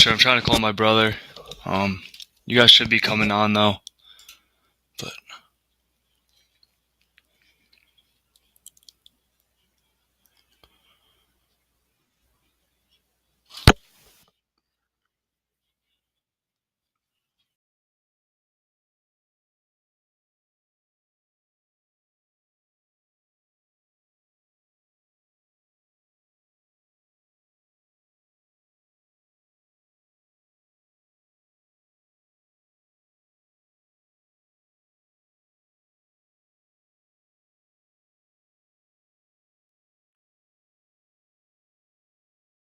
sure. I'm trying to call my brother. You guys should be coming on though. But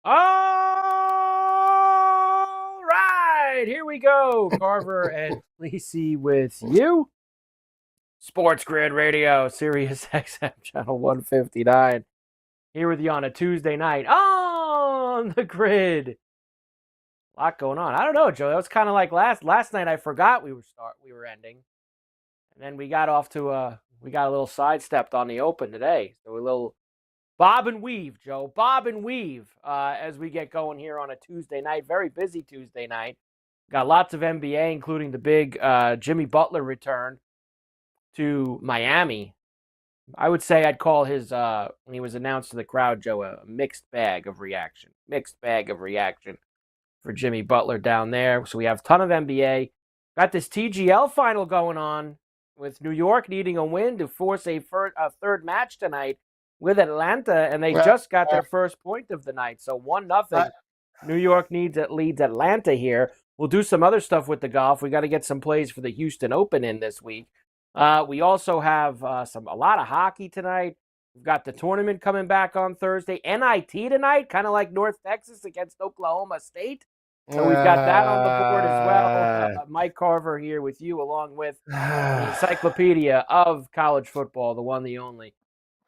All right, here we go. Carver and Lisi with you. SportsGrid Radio, Sirius XM Channel 159. Here with you on a Tuesday night on the grid. A lot going on. I don't know, Joe. That was kind of like last night. I forgot we were ending, and then we got a little sidestepped on the open today. So a little bob and weave, Joe. Bob and weave as we get going here on a Tuesday night. Very busy Tuesday night. Got lots of NBA, including the big Jimmy Butler return to Miami. I would say I'd call his, when he was announced to the crowd, Joe, a mixed bag of reaction. Mixed bag of reaction for Jimmy Butler down there. So we have a ton of NBA. Got this TGL final going on with New York needing a win to force a third match tonight with Atlanta, and they just got their first point of the night. So 1-0. New York leads Atlanta here. We'll do some other stuff with the golf. We got to get some plays for the Houston Open in this week. We also have a lot of hockey tonight. We've got the tournament coming back on Thursday. NIT tonight, kind of like North Texas against Oklahoma State. So we've got that on the board as well. Mike Carver here with you, along with the encyclopedia of college football, the one, the only.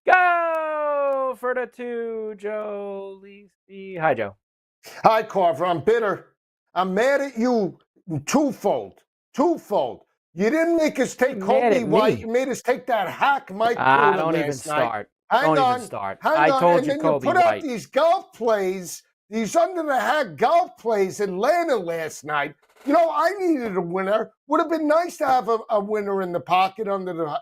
Go for the two, Joe Lisi. Hi, Joe. Hi, Carver. I'm bitter. I'm mad at you twofold. You didn't make us take Kobe White. You made us take that hack Mike. Don't even start. Hang on. I told you Kobe White. You put out these golf plays, these under-the-hat golf plays in Atlanta last night. You know, I needed a winner. Would have been nice to have a winner in the pocket under the hat.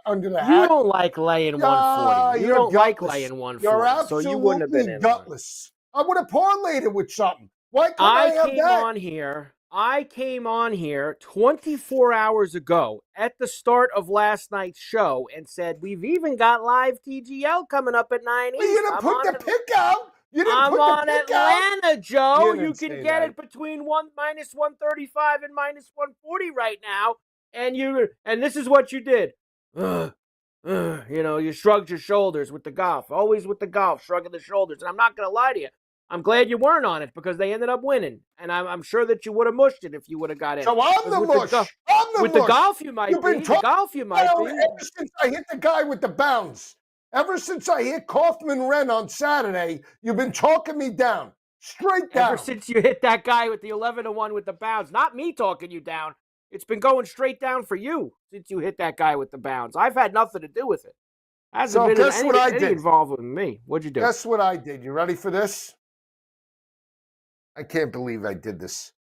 You don't like laying 140. You don't like laying 140. You're absolutely so you wouldn't have been gutless. I would have parlayed it with something. Why couldn't I have that? I came on here 24 hours ago at the start of last night's show and said, we've even got live TGL coming up at 9 East. You didn't put the pick out. I'm on Atlanta, Joe. You can get it between minus 135 and minus 140 right now. And this is what you did. You shrugged your shoulders with the golf. Always with the golf, shrugging the shoulders. And I'm not going to lie to you. I'm glad you weren't on it because they ended up winning. And I'm sure that you would have mushed it if you would have got in. So I'm the mush. With the golf, you might be. The golf, you might be. Ever since I hit the guy with the bounds. Ever since I hit Kaufman-Wren on Saturday, you've been talking me down. Straight down. Ever since you hit that guy with the 11-1 with the bounds. Not me talking you down. It's been going straight down for you since you hit that guy with the bounds. I've had nothing to do with it. Hasn't been anything involved with me. What'd you do? Guess what I did. You ready for this? I can't believe I did this.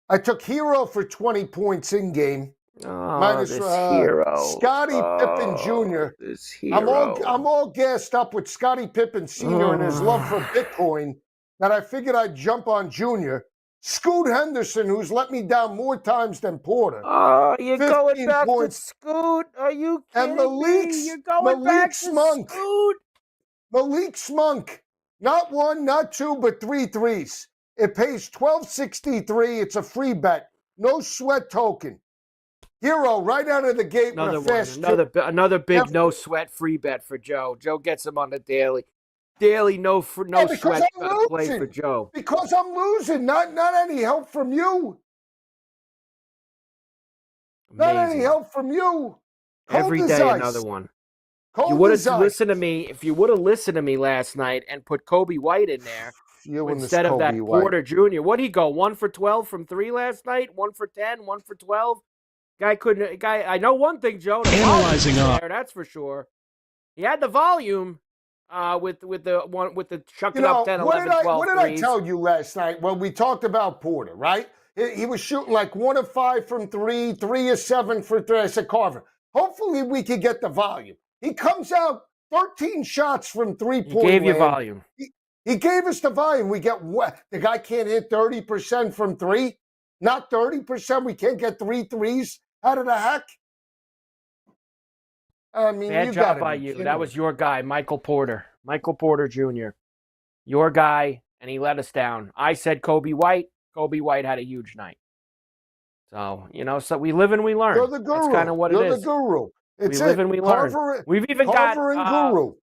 I took Hero for 20 points in game. Minus Hero. Scottie Pippen Jr. I'm all gassed up with Scottie Pippen Sr. and his love for Bitcoin that I figured I'd jump on Jr. Scoot Henderson, who's let me down more times than Porter. You're going back to Scoot? Are you kidding me? You're going back to Scoot? Malik Smunk. Not one, not two, but 3 threes. It pays $12.63. It's a free bet. No sweat token. Hero right out of the gate with a fast another big no sweat free bet for Joe. Joe gets him on the daily. No sweat play for Joe. Because I'm losing. Not any help from you. Amazing. Not any help from you. Every day another one. You would have listened to me if you would have listened to me last night and put Kobe White in there instead of that Porter Jr. What'd he go? 1 for 12 from 3 last night? 1 for 10? 1 for 12? I know one thing, Joe. Analyzing there, that's for sure. He had the volume. with the chucking up 10, 11, 12 what did I threes. tell you last night when we talked about Porter, right? He was shooting like 1 of 5 from 3, 3 of 7 for 3. I said, Carver, hopefully we could get the volume. He comes out 13 shots from 3-point land. He gave you volume. He gave us the volume. We get what? The guy can't hit 30% from 3? Not 30%. We can't get 3 threes out of the heck? I mean, bad job by you. That was your guy, Michael Porter. Michael Porter Jr. Your guy, and he let us down. I said Kobe White. Kobe White had a huge night. So, so we live and we learn. You're the guru. That's kind of what You're it is. the guru. We live and we learn. We've even Carver got and Guru.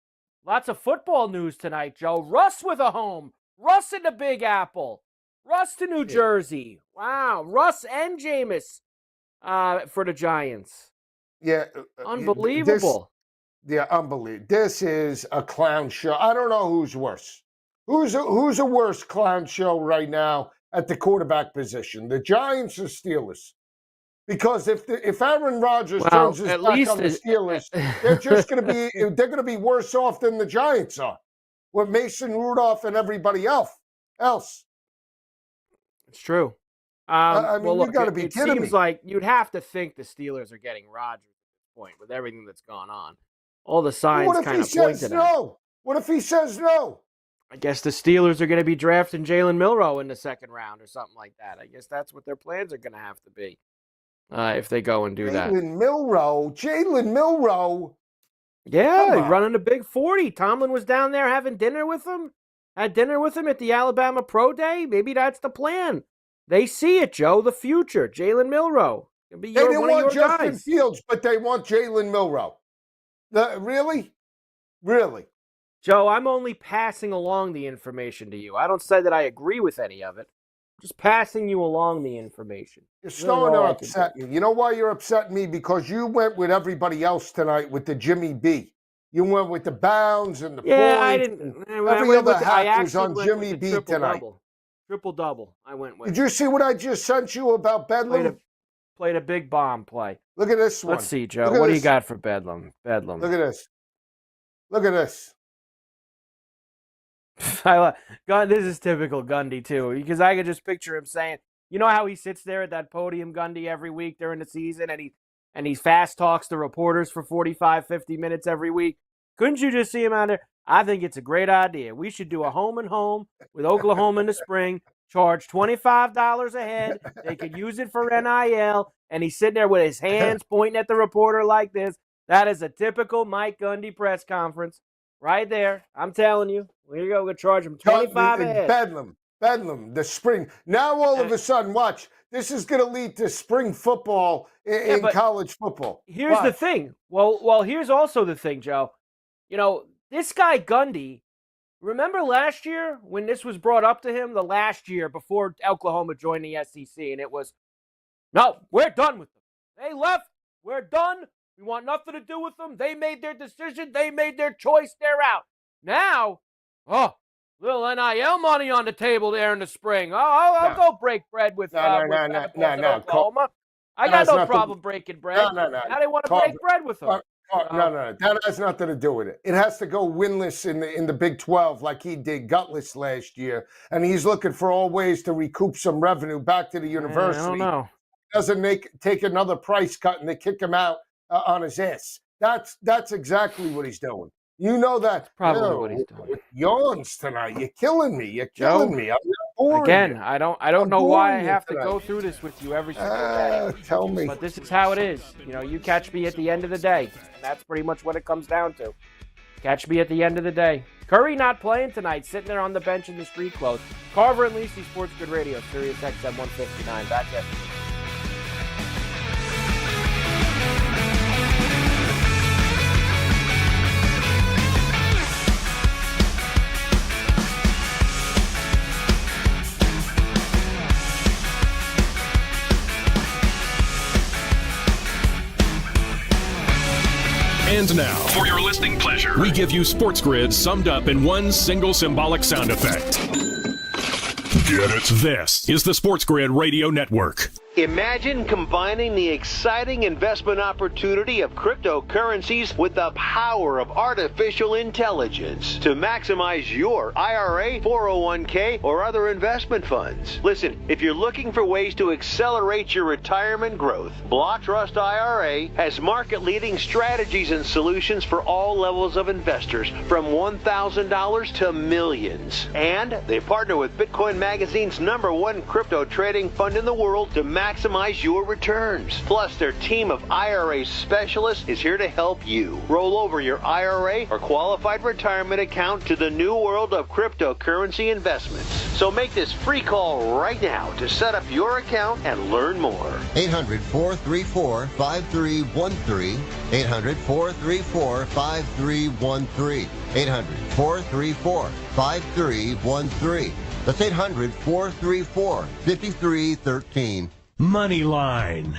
Lots of football news tonight, Joe. Russ with a home. Russ in the Big Apple. Russ to New Jersey. Wow. Russ and Jameis for the Giants. Yeah. Unbelievable. Unbelievable. This is a clown show. I don't know who's worse. Who's a worse clown show right now at the quarterback position? The Giants or Steelers? Because if Aaron Rodgers turns his back on the Steelers, they're going to be worse off than the Giants are, with Mason Rudolph and everybody else. It's true. I mean, you got to be kidding me. It seems like you'd have to think the Steelers are getting Rodgers at this point with everything that's gone on. All the signs kind of point to that. What if he says no? I guess the Steelers are going to be drafting Jalen Milroe in the second round or something like that. I guess that's what their plans are going to have to be. If they go and do that. Jalen Milroe. Yeah, running a big 40. Tomlin was down there having dinner with him. Had dinner with him at the Alabama Pro Day. Maybe that's the plan. They see it, Joe, the future. Jalen Milroe. They didn't want Justin Fields, but they want Jalen Milroe. Really? Really? Joe, I'm only passing along the information to you. I don't say that I agree with any of it. Just passing you along the information. You're starting to upset me. You know why you're upsetting me? Because you went with everybody else tonight with the Jimmy B. You went with the bounds and the points. I didn't. Every other hack was on Jimmy B tonight. Triple-double I went with. Did you see what I just sent you about Bedlam? Played a big bomb play. Look at this one. Let's see, Joe. What do you got for Bedlam? Look at this. Look at this. This is typical Gundy, too, because I could just picture him saying, you know how he sits there at that podium, Gundy, every week during the season, and he fast talks to reporters for 45, 50 minutes every week? Couldn't you just see him out there? I think it's a great idea. We should do a home and home with Oklahoma in the spring, charge $25 a head. They could use it for NIL, and he's sitting there with his hands pointing at the reporter like this. That is a typical Mike Gundy press conference. Right there. I'm telling you. Here you go. We're going to charge him $25 a head. Bedlam, the spring. Now all of a sudden, watch. This is going to lead to spring football in college football. Here's the thing. Well, here's also the thing, Joe. This guy Gundy, remember last year when this was brought up to him, the last year before Oklahoma joined the SEC, and it was, no, we're done with them. They left. We're done. We want nothing to do with them. They made their decision. They made their choice. They're out. Now, little NIL money on the table there in the spring. I'll go break bread with Oklahoma. I got no problem breaking bread. No. Now they want to break bread with them. No. That has nothing to do with it. It has to go winless in the Big 12 like he did gutless last year. And he's looking for all ways to recoup some revenue back to the university. I don't know. Doesn't take another price cut and they kick him out on his ass. That's exactly what he's doing. You know that. That's probably what he's doing. With yawns tonight. You're killing me. Again, I don't know why I have to go through this with you every single day. Tell me. But this is how it is. You catch me at the end of the day. And that's pretty much what it comes down to. Catch me at the end of the day. Curry not playing tonight, sitting there on the bench in the street clothes. Carver and Lisi, SportsGrid Radio, Sirius XM 159. Back in. And now, for your listening pleasure, we give you SportsGrid summed up in one single symbolic sound effect. Get it? This is the SportsGrid Radio Network. Imagine combining the exciting investment opportunity of cryptocurrencies with the power of artificial intelligence to maximize your IRA, 401k, or other investment funds. Listen, if you're looking for ways to accelerate your retirement growth, Block Trust IRA has market-leading strategies and solutions for all levels of investors, from $1,000 to millions. And they partner with Bitcoin Magazine's #1 crypto trading fund in the world to maximize your returns. Plus, their team of IRA specialists is here to help you roll over your IRA or qualified retirement account to the new world of cryptocurrency investments. So make this free call right now to set up your account and learn more. 800-434-5313. 800-434-5313. 800-434-5313. That's 800-434-5313. Moneyline.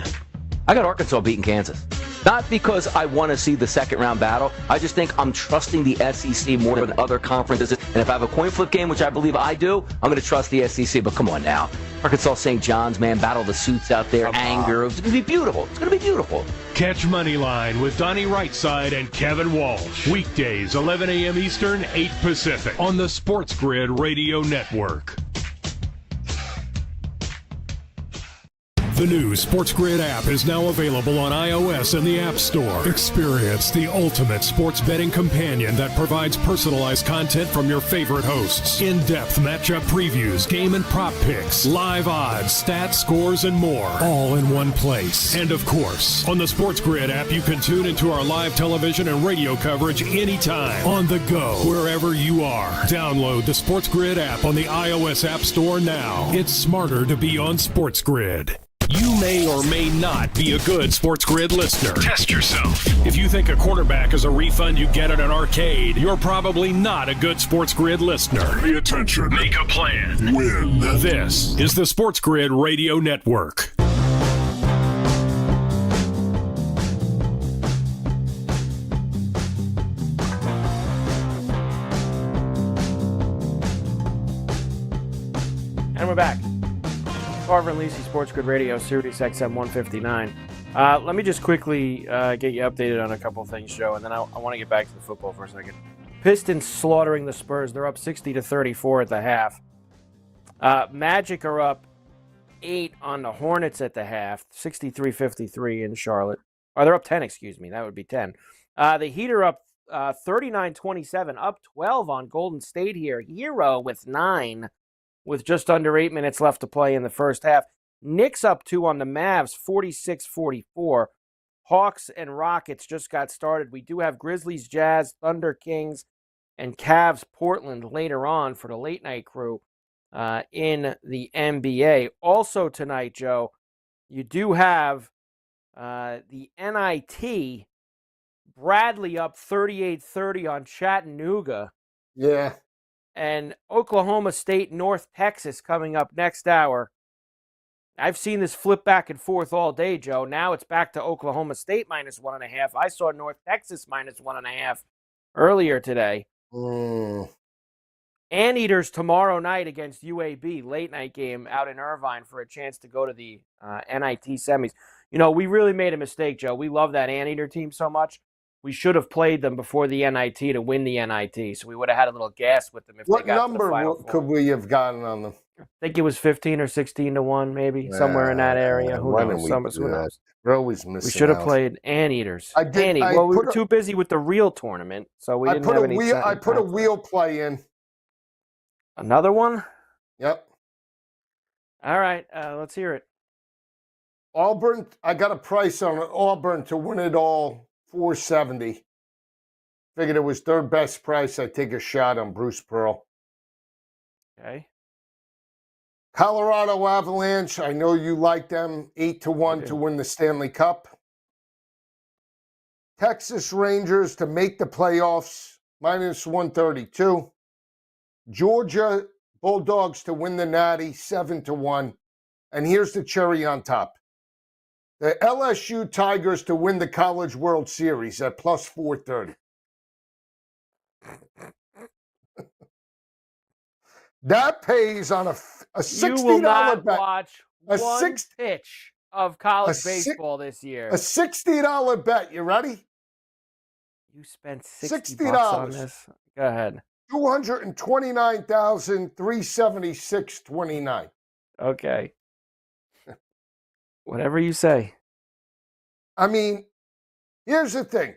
I got Arkansas beating Kansas. Not because I want to see the second round battle. I just think I'm trusting the SEC more than other conferences. And if I have a coin flip game, which I believe I do, I'm going to trust the SEC. But come on now. Arkansas St. John's, man, battle the suits out there, anger. It's going to be beautiful. It's going to be beautiful. Catch Moneyline with Donnie Rightside and Kevin Walsh. Weekdays, 11 a.m. Eastern, 8 Pacific on the SportsGrid Radio Network. The new SportsGrid app is now available on iOS and the App Store. Experience the ultimate sports betting companion that provides personalized content from your favorite hosts. In-depth matchup previews, game and prop picks, live odds, stats, scores, and more. All in one place. And of course, on the SportsGrid app, you can tune into our live television and radio coverage anytime. On the go, wherever you are. Download the SportsGrid app on the iOS App Store now. It's smarter to be on SportsGrid. You may or may not be a good SportsGrid listener. Test yourself. If you think a quarterback is a refund you get at an arcade, you're probably not a good SportsGrid listener. Pay attention. Make a plan. Win. This is the SportsGrid Radio Network. And we're back. Carver Lisi, SportsGrid Radio, Sirius XM 159. Let me just quickly get you updated on a couple of things, Joe, and then I want to get back to the football for a second. Pistons slaughtering the Spurs. They're up 60-34 at the half. Magic are up 8 on the Hornets at the half, 63-53 in Charlotte. Or they're up 10, excuse me. That would be 10. The Heat are up 39-27, up 12 on Golden State here. Hero with 9. With just under 8 minutes left to play in the first half. Knicks up 2 on the Mavs, 46-44. Hawks and Rockets just got started. We do have Grizzlies, Jazz, Thunder, Kings, and Cavs, Portland later on for the late night crew in the NBA. Also tonight, Joe, you do have the NIT. Bradley up 38-30 on Chattanooga. Yeah. And Oklahoma State, North Texas coming up next hour. I've seen this flip back and forth all day, Joe. Now it's back to Oklahoma State -1.5. I saw North Texas -1.5 earlier today. Anteaters tomorrow night against UAB, late night game out in Irvine for a chance to go to the NIT semis. You know, we really made a mistake, Joe. We love that Anteater team so much. We should have played them before the NIT to win the NIT, so we would have had a little gas with them if they got to the Final Four. What number could we have gotten on them? I think it was 15 or 16 to 1, maybe somewhere in that area. Who knows? Who knows? We're always missing. We should have out. Played Anteaters. Well, we were too busy with the real tournament, so we didn't have any. I put a wheel play in. Another one? Yep. All right, let's hear it. Auburn. I got a price on Auburn to win it all. 470. Figured it was third best price. I take a shot on Bruce Pearl. Okay. Colorado Avalanche. I know you like them. 8-1 to win the Stanley Cup. Texas Rangers to make the playoffs. -132. Georgia Bulldogs to win the Natty. 7-1. And here's the cherry on top. The LSU Tigers to win the College World Series at +430. That pays on a $60 You will not bet. watch one pitch of college a baseball this year. A $60 bet. You ready? You spent $60 on this. Go ahead. $229,376.29. Okay. Whatever you say. I mean, here's the thing.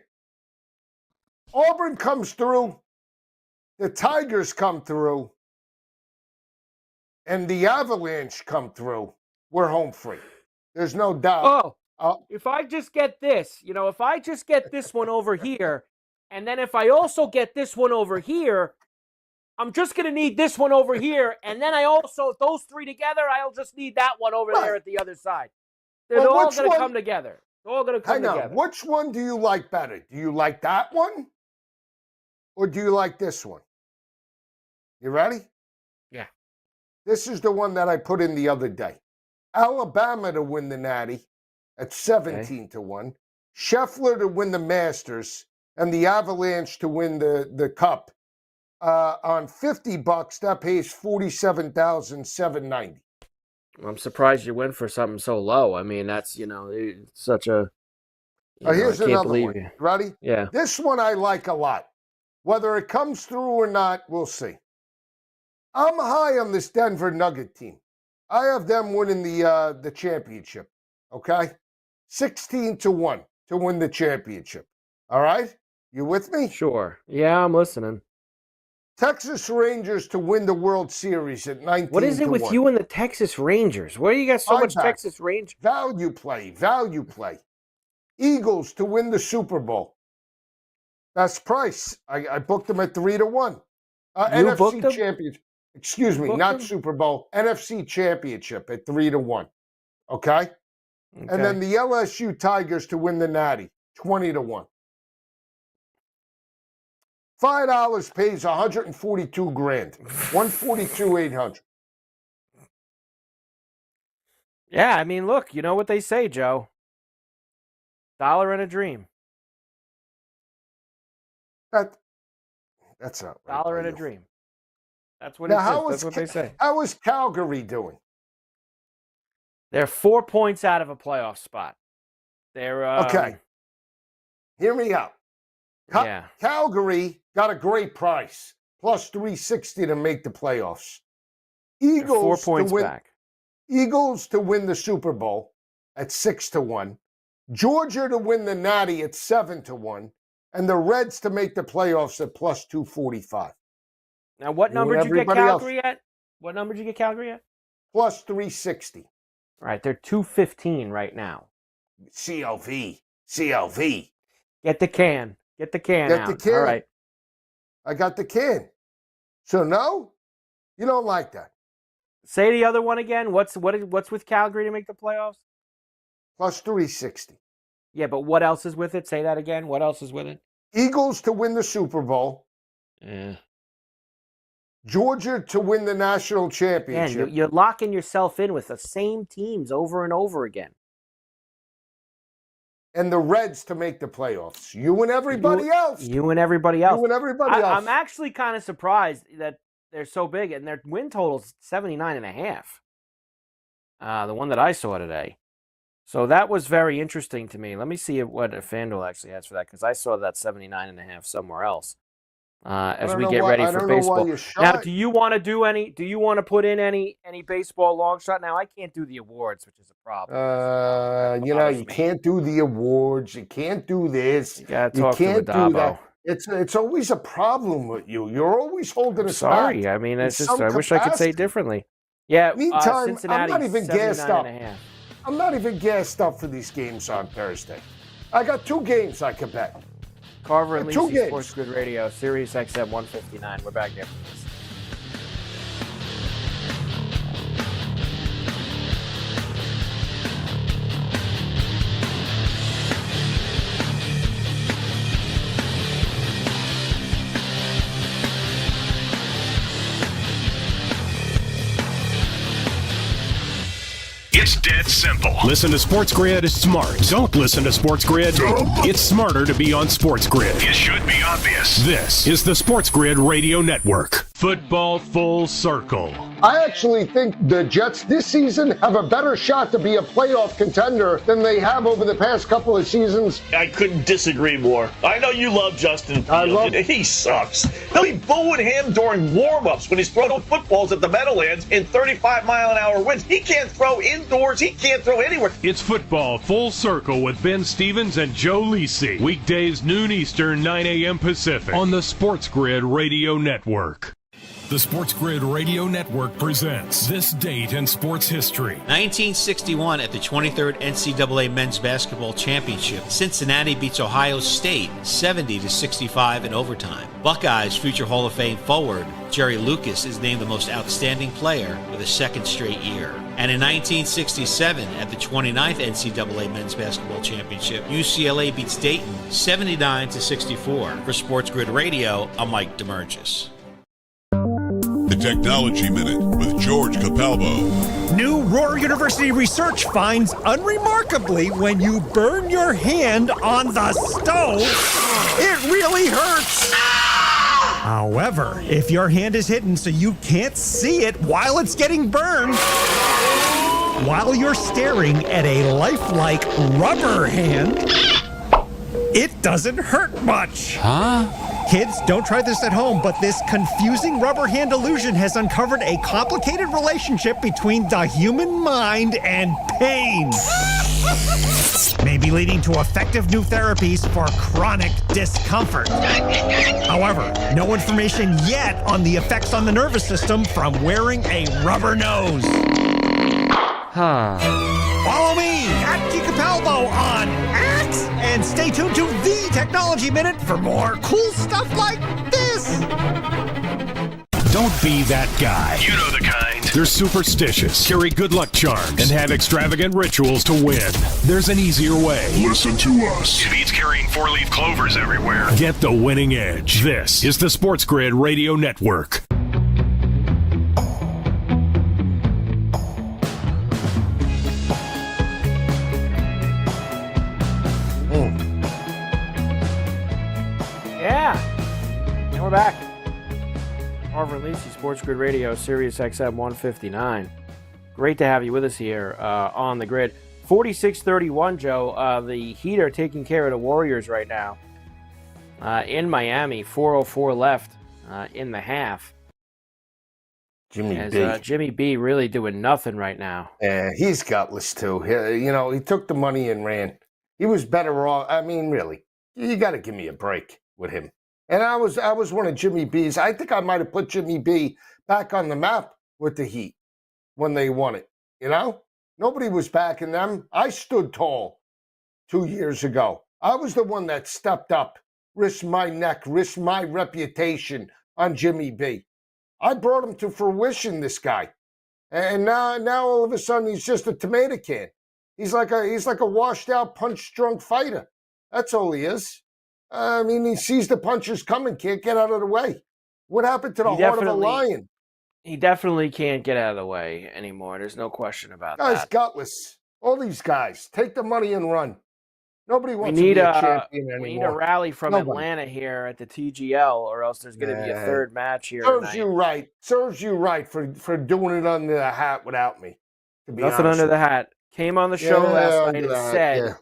Auburn comes through, the Tigers come through, and the Avalanche come through. We're home free. There's no doubt. If I just get this, if I just get this one over here, and then if I also get this one over here, I'm just going to need this one over here, and then those three together, I'll just need that one over there at the other side. They're all going to come together. They're all going to come together. Which one do you like better? Do you like that one? Or do you like this one? You ready? Yeah. This is the one that I put in the other day. Alabama to win the Natty at 17 to 1. Scheffler to win the Masters and the Avalanche to win the Cup. On $50, that pays $47,790. I'm surprised you went for something so low. I mean, that's, it's such a... Here's I can't another believe one. you. Ready? Yeah. This one I like a lot. Whether it comes through or not, we'll see. I'm high on this Denver Nugget team. I have them winning the championship. Okay? 16 to 1 to win the championship. All right? You with me? Sure. Yeah, I'm listening. Texas Rangers to win the World Series at 19 to 1. What is it with you and the Texas Rangers? Where do you got so much Texas Rangers? Value play. Eagles to win the Super Bowl. Best price. I booked them at 3 to 1. NFC Championship. Excuse me, not Super Bowl. NFC Championship at 3 to 1. Okay? And then the LSU Tigers to win the Natty, 20 to 1. $5 pays $142,000. $142,800. Yeah, I mean, look, you know what they say, Joe. $1 and a dream. That's not right. $1 and a dream. That's what it is. That's what they say. How is Calgary doing? They're 4 points out of a playoff spot. They're okay. Hear me out. Yeah. Calgary got a great price, plus 360 to make the playoffs. Eagles 4 points back. Eagles to win the Super Bowl at 6 to 1. Georgia to win the Natty at 7 to 1. And the Reds to make the playoffs at plus 245. Now, what number did you get Calgary at? What number did you get Calgary at? Plus 360. All right, they're 215 right now. CLV. Get the can. Get the can Get out. the can. All right. I got the can. So no, you don't like that. Say the other one again. What's with Calgary to make the playoffs? Plus 360. Yeah, but what else is with it? Say that again. What else is with it? Eagles to win the Super Bowl. Yeah. Georgia to win the national championship. Man, you're locking yourself in with the same teams over and over again. And the Reds to make the playoffs. You and everybody else. You and everybody else. I'm actually kind of surprised that they're so big, and their win total's 79.5. The one that I saw today. So that was very interesting to me. Let me see what FanDuel actually has for that, because I saw that 79.5 somewhere else. As we get ready for baseball. Now, do you want to put in any baseball long shot? Now, I can't do the awards, which is a problem. You can't do the awards. You can't do this. You gotta talk to Adabo. It's always a problem with you. You're always holding us back. Sorry, I mean, it's just I wish I could say it differently. Yeah, meantime, Cincinnati, I'm not even gassed up. 79.5. I'm not even gassed up for these games on Thursday. I got 2 games I could bet. Carver and Lisi, SportsGrid Radio, Sirius XM 159. We're back after this. It's dead simple. Listen to SportsGrid smart. Don't listen to SportsGrid. It's smarter to be on SportsGrid. It should be obvious. This is the SportsGrid Radio Network. Football Full Circle. I actually think the Jets this season have a better shot to be a playoff contender than they have over the past couple of seasons. I couldn't disagree more. I know you love Justin Fields. He sucks. They'll be booing him during warm-ups when he's throwing footballs at the Meadowlands in 35-mile-an-hour winds. He can't throw indoors. He can't throw anywhere. It's Football Full Circle with Ben Stevens and Joe Lisi. Weekdays noon Eastern, 9 a.m. Pacific on the SportsGrid Radio Network. The SportsGrid Radio Network presents This Date in Sports History. 1961 at the 23rd NCAA Men's Basketball Championship, Cincinnati beats Ohio State 70-65 in overtime. Buckeyes future Hall of Fame forward Jerry Lucas is named the most outstanding player for the second straight year. And in 1967 at the 29th NCAA Men's Basketball Championship, UCLA beats Dayton 79-64. For SportsGrid Radio, I'm Mike DeMurgis. The Technology Minute with George Capalbo. New Roar University research finds unremarkably when you burn your hand on the stove, it really hurts. However, if your hand is hidden so you can't see it while it's getting burned, while you're staring at a lifelike rubber hand, it doesn't hurt much. Kids, don't try this at home, but this confusing rubber hand illusion has uncovered a complicated relationship between the human mind and pain. Maybe leading to effective new therapies for chronic discomfort. However, no information yet on the effects on the nervous system from wearing a rubber nose. Follow me at G. Capalbo on X, and stay tuned to The Technology Minute for more cool stuff like this. Don't be that guy. You know the kind. They're superstitious, carry good luck charms, and have extravagant rituals to win. There's an easier way. Listen to us. It means carrying 4-leaf clovers everywhere. Get the winning edge. This is the SportsGrid Radio Network. And we're back. Carver Lisi, SportsGrid Radio, Sirius XM 159. Great to have you with us here on the grid. 46-31, Joe. The Heat are taking care of the Warriors right now. In Miami, 4:04 left in the half. Jimmy B really doing nothing right now. Yeah, he's gutless too. He took the money and ran. He was better off. I mean, really, you got to give me a break with him. And I was one of Jimmy B's. I think I might have put Jimmy B back on the map with the Heat when they won it. Nobody was backing them. I stood tall 2 years ago. I was the one that stepped up, risked my neck, risked my reputation on Jimmy B. I brought him to fruition, this guy. And now all of a sudden he's just a tomato can. He's like a washed out, punch drunk fighter. That's all he is. I mean, he sees the punches coming, can't get out of the way. What happened to the heart of a lion? He definitely can't get out of the way anymore. There's no question about that. Guy's gutless. All these guys take the money and run. Nobody wants to be a champion anymore. We need a rally from Atlanta here at the TGL, or else there's going to be a third match here. Serves you right for doing it under the hat without me. Nothing under the hat. Came on the show last night and said,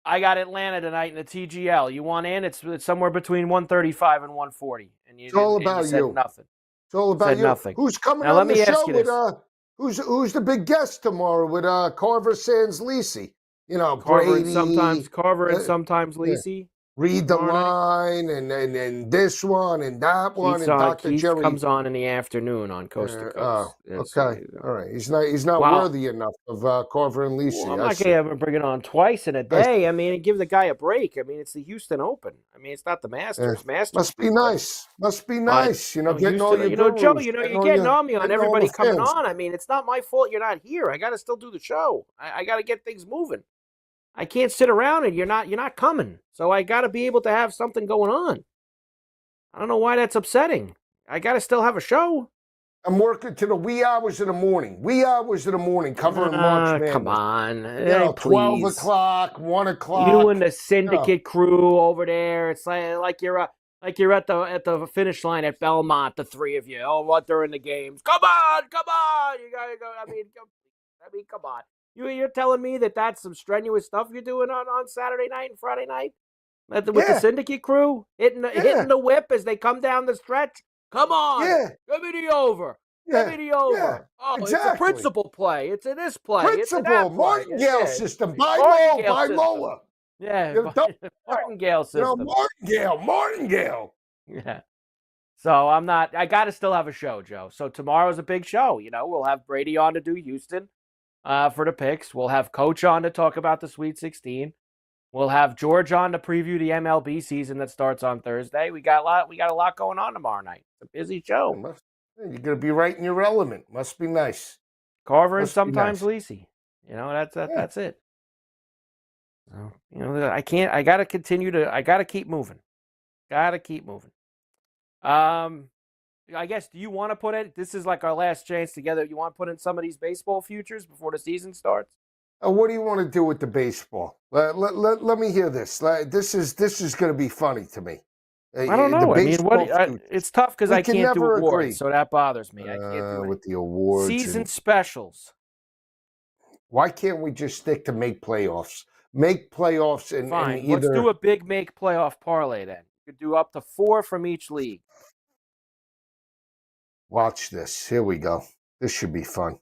I got Atlanta tonight in the TGL. You want in? It's somewhere between 135 and 140. And it's all about you. Said nothing. It's all about you. Nothing. Who's coming now, on the show with who's the big guest tomorrow with Carver sans Lisi? Carver Brady, and sometimes Carver and sometimes Lisi. Read the line and this one and that one. Keith, and Dr. Keith Jerry comes on in the afternoon on Coast to Coast. Okay. All right. He's not worthy enough of Carver and Lisi. Well, I'm not going to have him bring it on twice in a day. I mean, give the guy a break. I mean, it's the Houston Open. I mean, it's not the Masters. Masters must be nice. Getting all your Joe, you're getting on me on everybody coming on. I mean, it's not my fault you're not here. I got to still do the show. I got to get things moving. I can't sit around and you're not coming. So I got to be able to have something going on. I don't know why that's upsetting. I got to still have a show. I'm working to the wee hours of the morning. Covering March Madness. Come on. 12 o'clock, 1 o'clock. You and the syndicate crew over there. It's like you're Like you're at the finish line at Belmont, the three of you. Oh, what during the games? Come on! You gotta go. I mean, come on. You're telling me that's some strenuous stuff you're doing on Saturday night and Friday night with the syndicate crew hitting the whip as they come down the stretch. Come on! Give me the over. Give me the over. Yeah, oh, exactly. It's a principal play. It's a this play. Principal, it's a that play. Martingale system. Buy low, buy lower. Yeah, Martingale system. Martingale. Yeah. So I got to still have a show, Joe. So tomorrow's a big show. We'll have Brady on to do Houston for the picks. We'll have Coach on to talk about the Sweet 16. We'll have George on to preview the MLB season that starts on Thursday. We got a lot going on tomorrow night. It's a busy show. You're going to be right in your element. Must be nice. Carver and sometimes Lisi. That's it. So, I got to keep moving. I guess, do you want to put it? This is like our last chance together. You want to put in some of these baseball futures before the season starts? What do you want to do with the baseball? Let me hear this. This is going to be funny to me. I don't know. I mean, it's tough because I can't do awards, agree. So that bothers me. I can't do it. With the awards. Season specials. Why can't we just stick to make playoffs? Make playoffs and fine. And Let's do a big make playoff parlay then. You could do up to 4 from each league. Watch this. Here we go. This should be fun.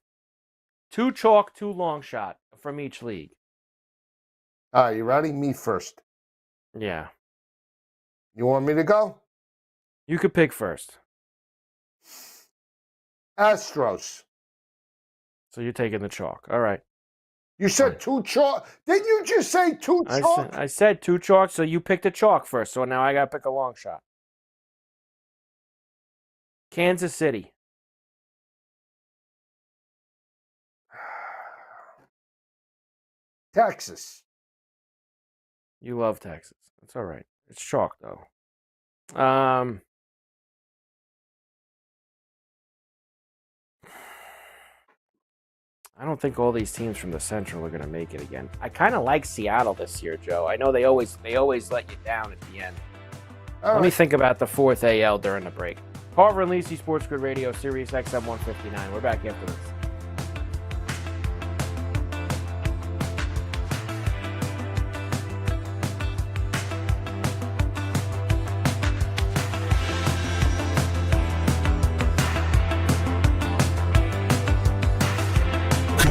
2 chalk, 2 long shot from each league. All right, you ready? Me first. Yeah. You want me to go? You could pick first. Astros. So you're taking the chalk. All right. You said 2 chalk. Didn't you just say 2 chalk? I said 2 chalk, so you picked a chalk first. So now I got to pick a long shot. Kansas City. Texas. You love Texas. That's all right. It's chalk, though. I don't think all these teams from the Central are going to make it again. I kind of like Seattle this year, Joe. I know they always let you down at the end. Let me think about the 4th AL during the break. Carver and Lisi, SportsGrid Radio, Sirius XM 159. We're back after this.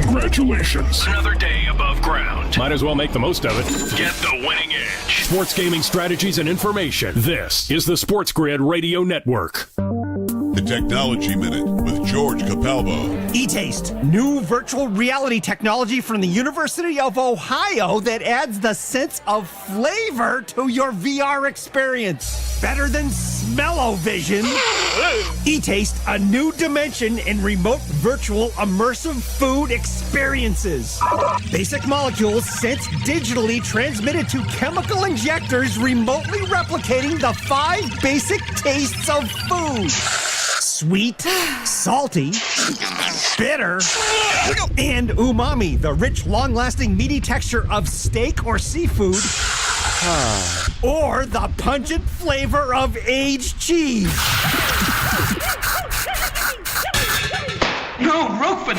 Congratulations. Another day above ground. Might as well make the most of it. Get the winning edge. Sports gaming strategies and information. This is the SportsGrid Radio Network. The Technology Minute with George Capalbo. eTaste, new virtual reality technology from the University of Ohio that adds the sense of flavor to your VR experience. Better than smell-o-vision. eTaste, a new dimension in remote virtual immersive food experiences. Basic molecules sense digitally transmitted to chemical injectors remotely replicating the 5 basic tastes of food. Sweet, salty, bitter, and umami, the rich, long-lasting, meaty texture of steak or seafood, or the pungent flavor of aged cheese. No, Rufus!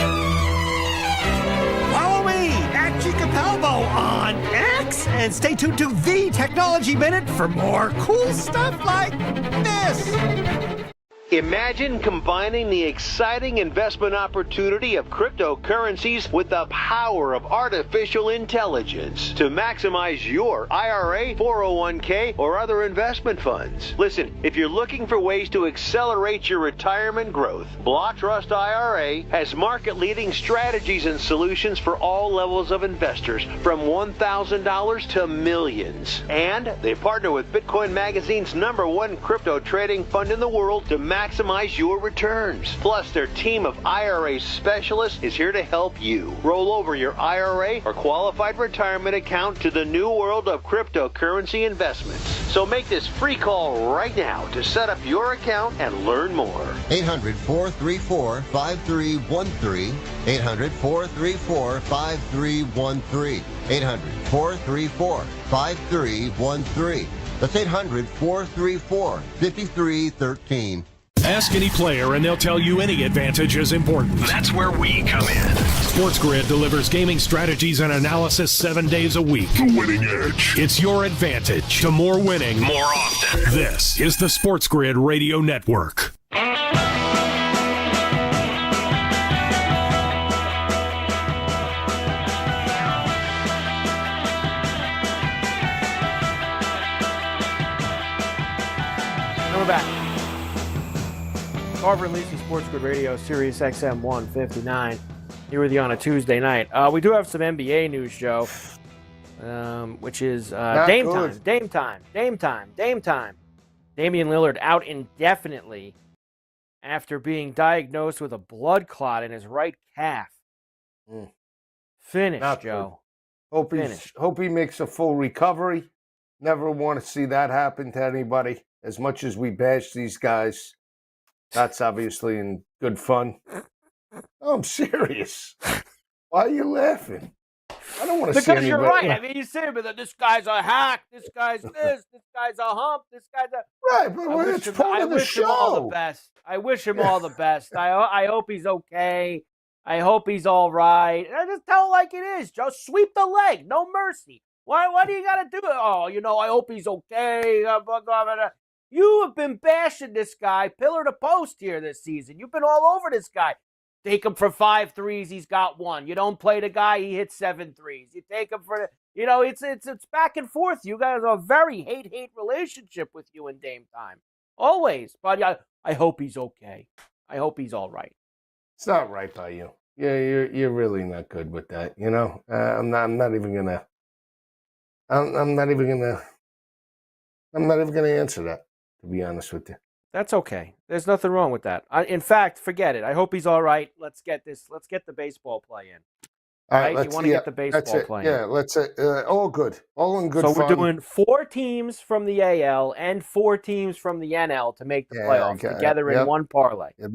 Follow me at Capalbo on X, and stay tuned to the Technology Minute for more cool stuff like this. Imagine combining the exciting investment opportunity of cryptocurrencies with the power of artificial intelligence to maximize your IRA, 401k, or other investment funds. Listen, if you're looking for ways to accelerate your retirement growth, Block Trust IRA has market-leading strategies and solutions for all levels of investors, from $1,000 to millions. And they partner with Bitcoin Magazine's #1 crypto trading fund in the world to maximize your returns. Plus, their team of IRA specialists is here to help you roll over your IRA or qualified retirement account to the new world of cryptocurrency investments. So make this free call right now to set up your account and learn more. 800-434-5313. 800-434-5313. 800-434-5313. That's 800-434-5313. Ask any player and they'll tell you any advantage is important. That's where we come in. SportsGrid delivers gaming strategies and analysis 7 days a week. The winning edge. It's your advantage to more winning more often. This is the SportsGrid Radio Network. We're back. Carver Lisi, SportsGrid Radio, Sirius XM 159. Here with you on a Tuesday night. We do have some NBA news, Joe, which is Dame time. Damian Lillard out indefinitely after being diagnosed with a blood clot in his right calf. Finished, Not Joe. Hope he makes a full recovery. Never want to see that happen to anybody. As much as we bash these guys, that's obviously in good fun. Oh, I'm serious. Why are you laughing? I don't want to see anybody. Because you're right. I mean, you say, but this guy's a hack. This guy's this guy's a hump. This guy's a... Right, but it's part of the show. Him all the best. I wish him all the best. I hope he's okay. I hope he's all right. I just tell it like it is. Just sweep the leg. No mercy. Why do you got to do it? Oh, I hope he's okay. You have been bashing this guy pillar to post here this season. You've been all over this guy. Take him for 5 threes, he's got 1. You don't play the guy, he hits 7 threes. You take him for it's back and forth. You guys have a very hate relationship with you in Dame time. Always. But I hope he's okay. I hope he's all right. It's not right by you. Yeah, you're really not good with that. I'm not even gonna answer that, to be honest with you. That's okay. There's nothing wrong with that. In fact, forget it. I hope he's all right. Let's get the baseball play in. All right, you want to get the baseball play in. Yeah, let's all good. All in good fun. So we're doing 4 teams from the AL and 4 teams from the NL to make the playoffs together in one parlay. Yeah,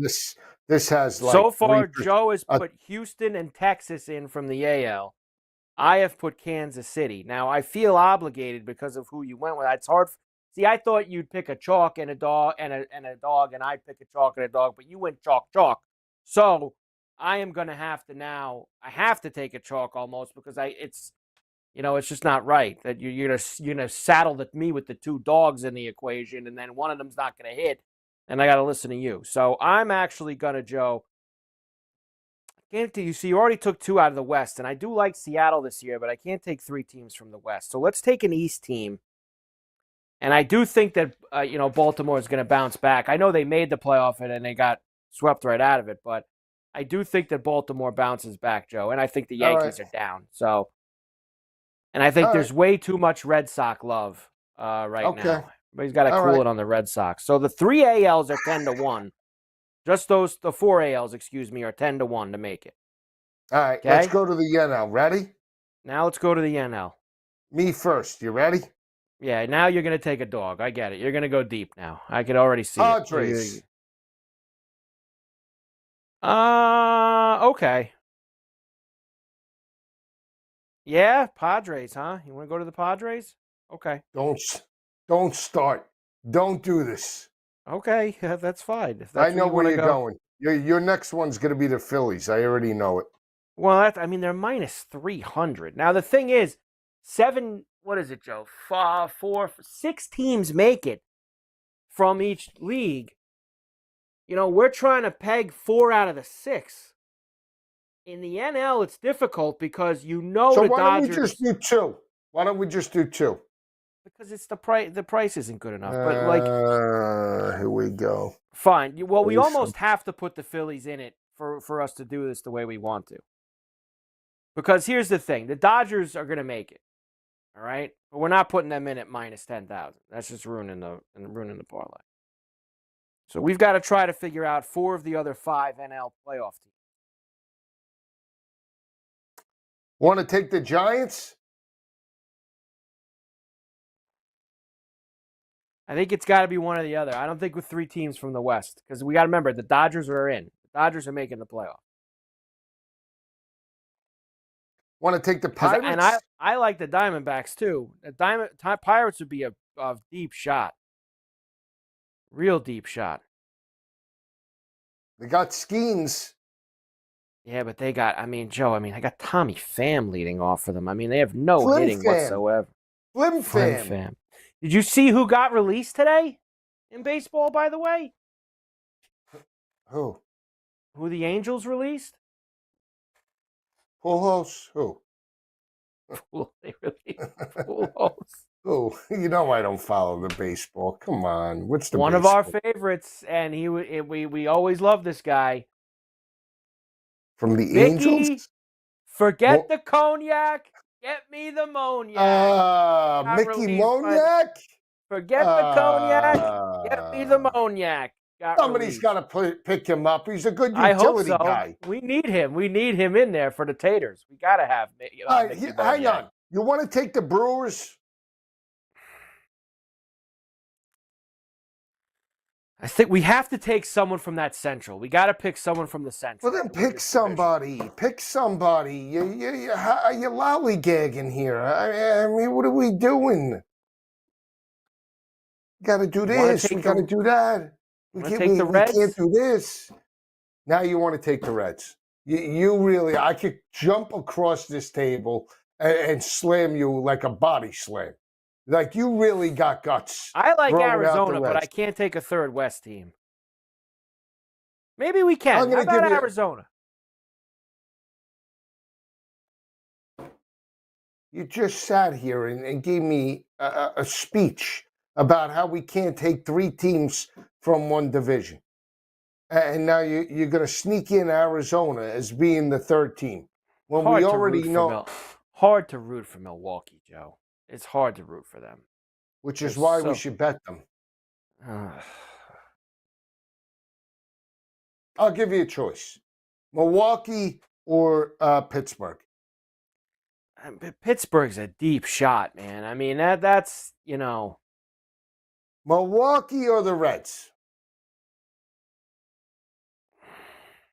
this has so far, Joe has put Houston and Texas in from the AL. I have put Kansas City. Now, I feel obligated because of who you went with. It's hard. See, I thought you'd pick a chalk and a dog and a dog, and I'd pick a chalk and a dog, but you went chalk. So I am going to have to now. I have to take a chalk almost because it's just not right that you're gonna saddle me with the 2 dogs in the equation, and then one of them's not going to hit, and I got to listen to you. So I'm actually going to, Joe. You see, you already took 2 out of the West, and I do like Seattle this year, but I can't take 3 teams from the West. So let's take an East team. And I do think that, Baltimore is going to bounce back. I know they made the playoff and they got swept right out of it, but I do think that Baltimore bounces back, Joe. And I think the Yankees are down. So, and I think there's way too much Red Sox love right now. But he's got to cool it on the Red Sox. So the 3 ALs are 10-1. Just the 4 ALs, are 10-1 to make it. All right, okay? Let's go to the NL. Ready? Now let's go to the NL. Me first. You ready? Yeah, now you're going to take a dog. I get it. You're going to go deep now. I could already see Padres. it. Okay. Yeah, Padres, huh? You want to go to the Padres? Okay. Don't start. Don't do this. Okay, that's fine. I know where you're going. Your next one's going to be the Phillies. I already know it. Well, they're minus 300. Now, the thing is, 7... What is it, Joe? 6 teams make it from each league. We're trying to peg 4 out of the 6. In the NL, it's difficult because So the why Dodgers. don't we just do 2? Why don't we just do 2? Because it's the price. The price isn't good enough. But here we go. Fine. Well, we almost have to put the Phillies in it for us to do this the way we want to. Because here's the thing: the Dodgers are going to make it. All right, but we're not putting them in at minus 10,000. That's just ruining the parlay. So we've got to try to figure out 4 of the other 5 NL playoff teams. Want to take the Giants? I think it's got to be one or the other. I don't think with 3 teams from the West because we got to remember the Dodgers are in. The Dodgers are making the playoff. Want to take the Pirates? And I like the Diamondbacks too. The Pirates would be a deep shot. Real deep shot. They got Skeens. Yeah, but they got, Joe, I got Tommy Pham leading off for them. They have no hitting whatsoever. Flim Fam. Did you see who got released today in baseball, by the way? Who? Who the Angels released? Pujols? Who? They released Pujols. Who? You know I don't follow the baseball. Come on. What's the One baseball? of our favorites, and we always love this guy. From the Mickey, Angels? Forget the cognac. Get me the Moniac. Mickey Moniac? Forget the cognac. Get me the Moniac. Somebody's got to pick him up. He's a good I hope utility so. guy. We need him. We need him in there for the Taters. We got to have Mickey. Hang on. You want to take the Brewers? I think we have to take someone from that Central. We got to pick someone from the Central. Well, then pick somebody. Pick somebody. You're lollygagging here. I mean, what are we doing? Got to do this. We got to do that. We can't do this. Now you want to take the Reds. You really, I could jump across this table and slam you like a body slam. Like, you really got guts. I like Arizona, but I can't take a third West team. Maybe we can. How about Arizona? You just sat here and gave me a speech about how we can't take three teams from one division. And now you're going to sneak in Arizona as being the third team. When we already know. Hard to root for Milwaukee, Joe. It's hard to root for them. Which is why we should bet them. I'll give you a choice. Milwaukee or Pittsburgh. Pittsburgh's a deep shot, man. That's. Milwaukee or the Reds?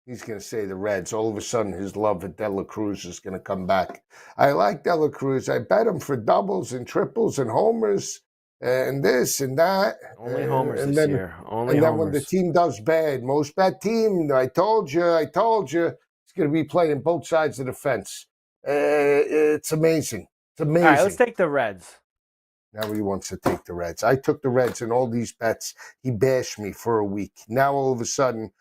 He's going to say the Reds. All of a sudden, his love for De La Cruz is going to come back. I like De La Cruz. I bet him for doubles and triples and homers and this and that. Only homers this year. And then when the team does bad, most bad team, I told you, it's going to be playing both sides of the fence. It's amazing. It's amazing. All right, let's take the Reds. Now he wants to take the Reds. I took the Reds in all these bets. He bashed me for a week. Now all of a sudden,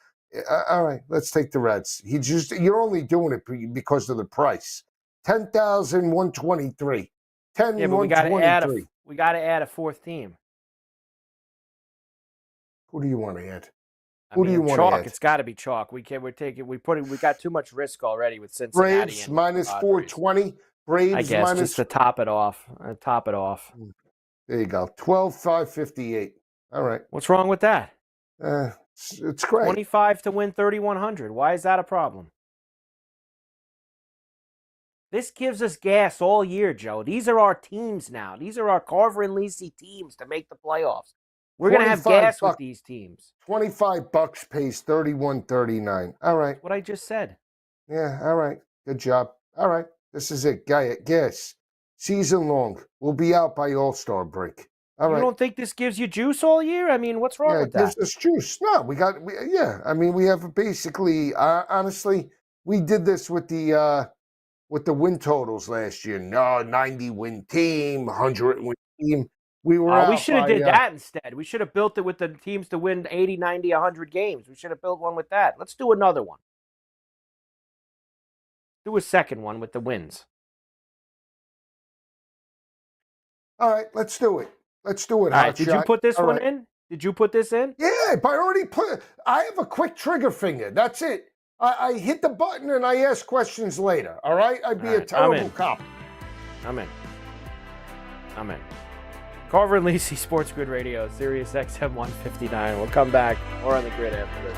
all right, let's take the Reds. You're only doing it because of the price. 10,123. 10,123. Yeah, but we got to add a fourth team. Who do you want to add? Who do you want to add? It's got to be chalk. We got too much risk already with Cincinnati. Braves minus 420. Braves I guess minus, just to top it off. There you go. 12,558. All right. What's wrong with that? It's great. 25 to win 3,100. Why is that a problem? This gives us gas all year, Joe. These are our teams now. These are our Carver and Lisi teams to make the playoffs. We're going to have gas with these teams. $25 pays $31.39. All right. That's what I just said. Yeah, all right. Good job. All right. This is it. Gas. Season long. We'll be out by All-Star break. All right. You don't think this gives you juice all year? What's wrong with that? Yeah, it gives us juice. No, we have basically, honestly, we did this with the win totals last year. No, 90-win team, 100-win team. We should have did that instead. We should have built it with the teams to win 80, 90, 100 games. We should have built one with that. Let's do another one. Do a second one with the wins. All right, let's do it. All right, did you put this one in? Did you put this in? Yeah, but I have a quick trigger finger. That's it. I hit the button and I ask questions later. All right? I'd be a terrible cop. I'm in. Carver and Lisi, SportsGrid Radio, Sirius XM 159. We'll come back. More on the grid after this.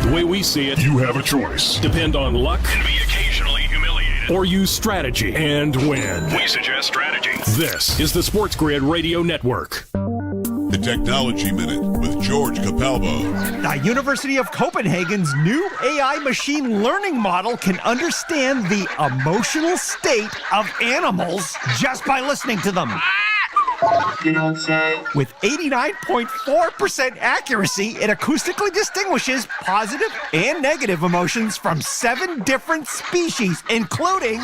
The way we see it, you have a choice. Depend on luck and be occasionally humiliated. or use strategy and win. We suggest strategy. This is the Sports Grid Radio Network. The Technology Minute with George Capalbo. The University of Copenhagen's new AI machine learning model can understand the emotional state of animals just by listening to them. With 89.4% accuracy, it acoustically distinguishes positive and negative emotions from 7 different species, including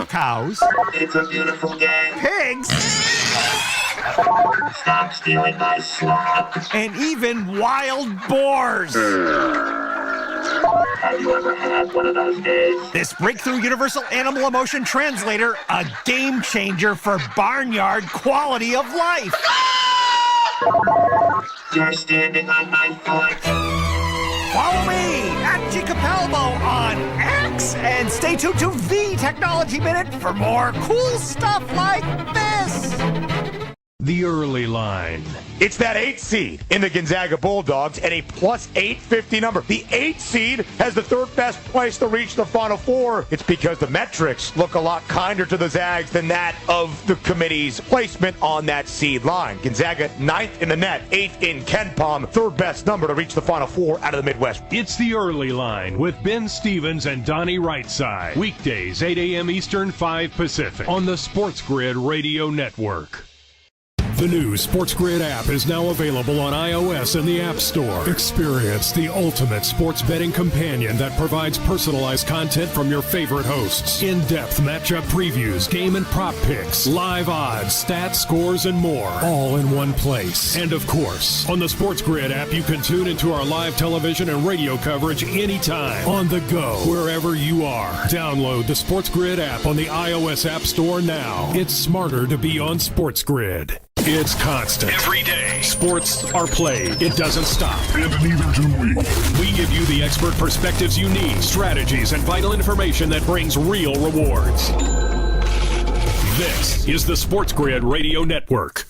cows, it's a beautiful game, pigs, stop stealing my slop, and even wild boars. Have you ever had one of those days? This breakthrough universal animal emotion translator, a game changer for barnyard quality of life. You're standing on my foot. Follow me at G Capalbo on X and stay tuned to the Technology Minute for more cool stuff like this. The early line. It's that 8 seed in the Gonzaga Bulldogs and a plus 850 number. The 8 seed has the 3rd best place to reach the Final Four. It's because the metrics look a lot kinder to the Zags than that of the committee's placement on that seed line. Gonzaga 9th in the net, 8th in KenPom, 3rd best number to reach the Final Four out of the Midwest. It's the early line with Ben Stevens and Donnie Rightside. Weekdays, 8 a.m. Eastern, 5 Pacific on the Sports Grid Radio Network. The new SportsGrid app is now available on iOS and the App Store. Experience the ultimate sports betting companion that provides personalized content from your favorite hosts. In-depth matchup previews, game and prop picks, live odds, stats, scores, and more. All in one place. And of course, on the SportsGrid app, you can tune into our live television and radio coverage anytime. On the go, wherever you are. Download the SportsGrid app on the iOS App Store now. It's smarter to be on SportsGrid. It's constant. Every day. Sports are played. It doesn't stop. And neither do we. We give you the expert perspectives you need, strategies, and vital information that brings real rewards. This is the Sports Grid Radio Network.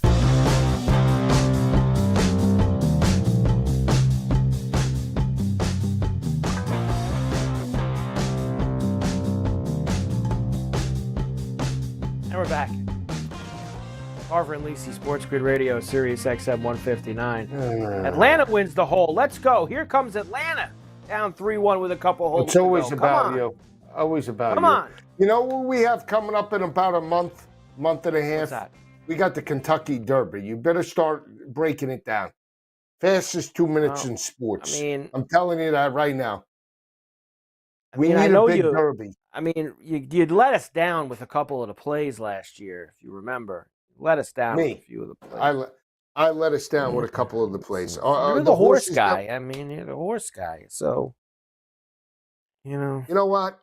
And we're back. Carver and Lisi, Sports Grid Radio, Sirius XM 159. Atlanta wins the hole. Let's go. Here comes Atlanta. Down 3-1 with a couple holes. It's always to go. about you. Always about you. Come on. You know what we have coming up in about a month and a half? What's that? We got the Kentucky Derby. You better start breaking it down. Fastest 2 minutes in sports. I mean, I'm telling you that right now. We need a big you, derby. I mean, you'd let us down with a couple of the plays last year, if you remember. Let us down with a few of the plays. I let us down with a couple of the plays. You're the horse guy. I mean, you're the horse guy. So, you know. You know what?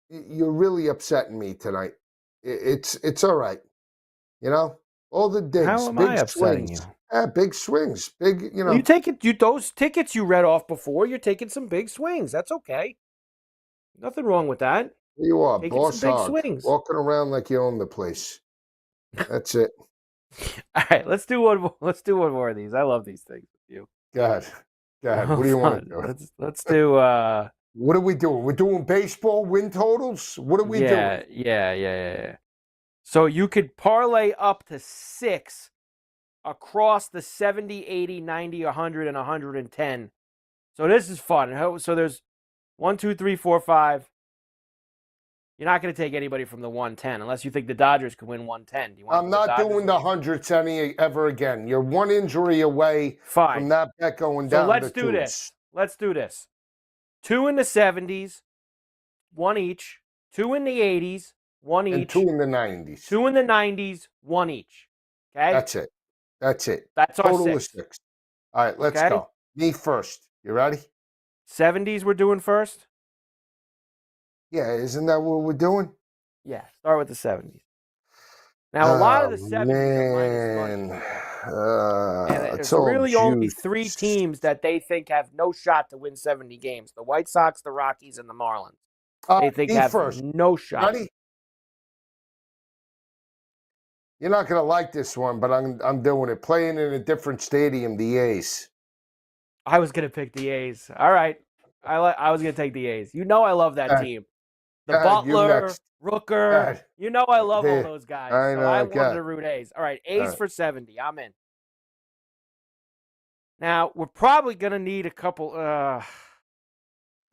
You're really upsetting me tonight. It's all right. You know? All the digs. How am big I upsetting swings. you? Yeah, big swings. Big, you know. You take it. Those tickets you read off before, you're taking some big swings. That's okay. Nothing wrong with that. You are, taking boss some big hog. swings. Walking around like you own the place. That's it. All right, let's do one more. Let's do one more of these. I love these things with you. God. What do you want to do? Let's do. What are we doing? We're doing baseball win totals. What are we doing? Yeah. So you could parlay up to 6 across the 70, 80, 90, 100, and 110. So this is fun. So there's 1, 2, 3, 4, 5. You're not going to take anybody from the 110 unless you think the Dodgers can win 110. I'm not doing the hundreds ever again. You're one injury away from that bet going down. So let's do this. Let's do this. 2 in the 70s, 1 each. 2 in the 80s, 1 each. And 2 in the 90s. 2 in the 90s, 1 each. Okay? That's it. That's our total 6. Of 6. All right, let's go. Me first. You ready? 70s we're doing first? Yeah, isn't that what we're doing? Yeah, start with the 70s. Now, a lot of the 70s are minus money. And it's really only 3 teams that they think have no shot to win 70 games. The White Sox, the Rockies, and the Marlins. They think have no shot. Ready? You're not going to like this one, but I'm doing it. Playing in a different stadium, the A's. I was going to pick the A's. All right. I was going to take the A's. You know I love that team. the God, you Butler, next. Rooker. God. You know I love all There. those guys. I So know, I wanted God. to root A's. All right, A's right. for 70. I'm in. Now, we're probably going to need a couple. The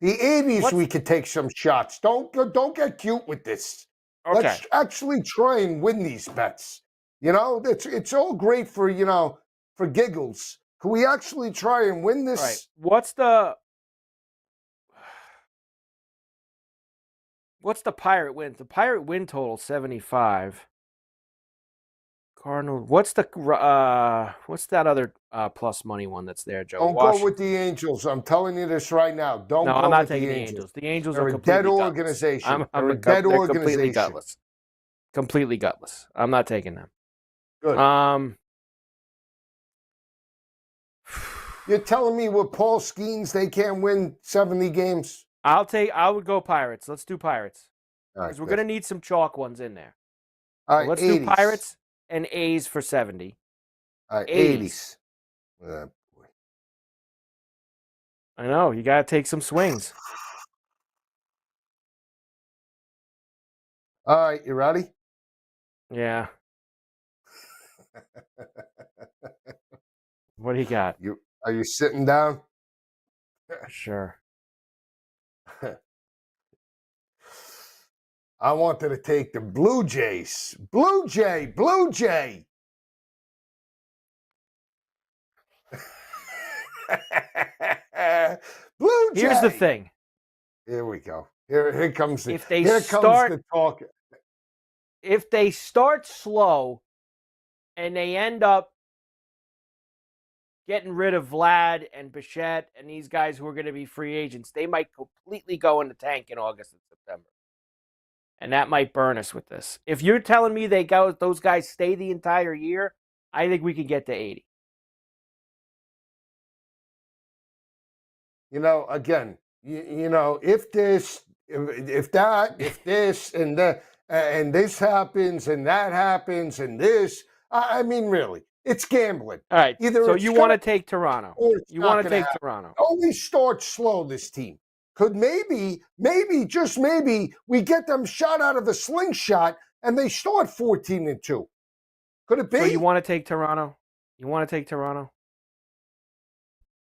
80s, we could take some shots. Don't get cute with this. Okay. Let's actually try and win these bets. You know, it's all great for, for giggles. Can we actually try and win this? All right. What's the Pirate win? The Pirate win total 75. Cardinal. What's that other plus money one that's there, Joe? Don't go with the Angels. I'm telling you this right now. Don't go I'm not with taking the the Angels. The Angels They're are a completely dead gutless. organization. They're a dead organization. Completely gutless. Completely gutless. I'm not taking them. Good. You're telling me with Paul Skeens they can't win 70 games? I would go Pirates. Let's do Pirates. Because we're going to need some chalk ones in there. All So right, let's 80s. do Pirates and A's for 70. All right, 80s. Boy. I know. You got to take some swings. All right, you ready? Yeah. What do you got? Are you sitting down? Sure. I wanted to take the Blue Jays. Blue Jay. Blue Jay. Here's the thing. Here we go. Here comes the talk. If they start slow and they end up getting rid of Vlad and Bichette and these guys who are going to be free agents, they might completely go in the tank in August and September. And that might burn us with this. If you're telling me those guys stay the entire year, I think we can get to 80. Again, if this and that and this happens and that happens and this, I mean, really, it's gambling. All right. Either so you want to take Toronto? You want to take happen. Toronto? Always start slow. This team could maybe, just maybe, we get them shot out of the slingshot and they start 14-2. Could it be? So you want to take Toronto? You want to take Toronto?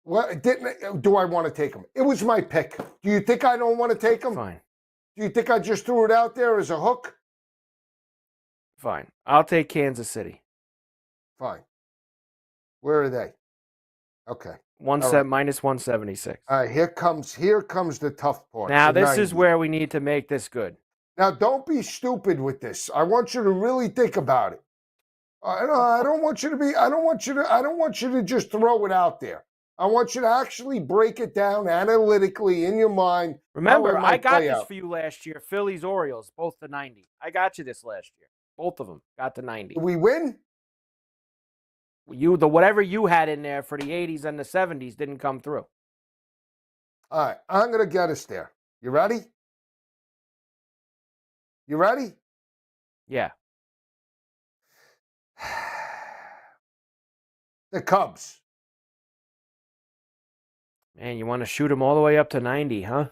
Well, do I want to take them? It was my pick. Do you think I don't want to take them? Fine. Do you think I just threw it out there as a hook? Fine. I'll take Kansas City. Fine. Where are they? Okay. Minus 176. All right, here comes the tough part. Now, this is where we need to make this good. Now, don't be stupid with this. I want you to really think about it. I don't want you to just throw it out there. I want you to actually break it down analytically in your mind. Remember, I got this for you last year. Phillies, Orioles, both to 90. I got you this last year. Both of them got to 90. Did we win? Whatever you had in there for the 80s and the 70s didn't come through. All right, I'm going to get us there. You ready? You ready? Yeah. The Cubs. Man, you want to shoot them all the way up to 90, huh?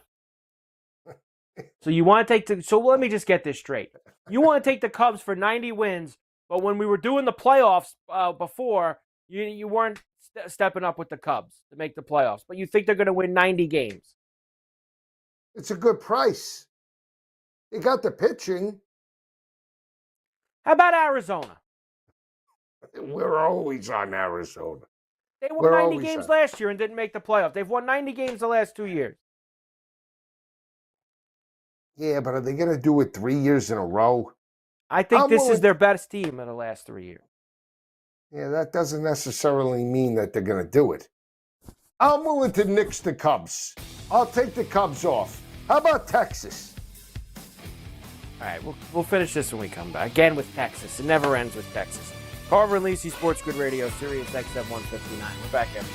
So you want to take so let me just get this straight. You want to take the Cubs for 90 wins, but when we were doing the playoffs before, you weren't stepping up with the Cubs to make the playoffs, but you think they're going to win 90 games. It's a good price. You got the pitching. How about Arizona? We're always on Arizona. They won 90 games last year and didn't make the playoffs. They've won 90 games the last 2 years. Yeah, but are they going to do it 3 years in a row? I think this is their best team in the last 3 years. Yeah, that doesn't necessarily mean that they're going to do it. I'm willing to nix the Cubs. I'll take the Cubs off. How about Texas? All right, we'll finish this when we come back. Again with Texas. It never ends with Texas. Carver Lisi, SportsGrid Radio, Sirius XM 159. We're back after this.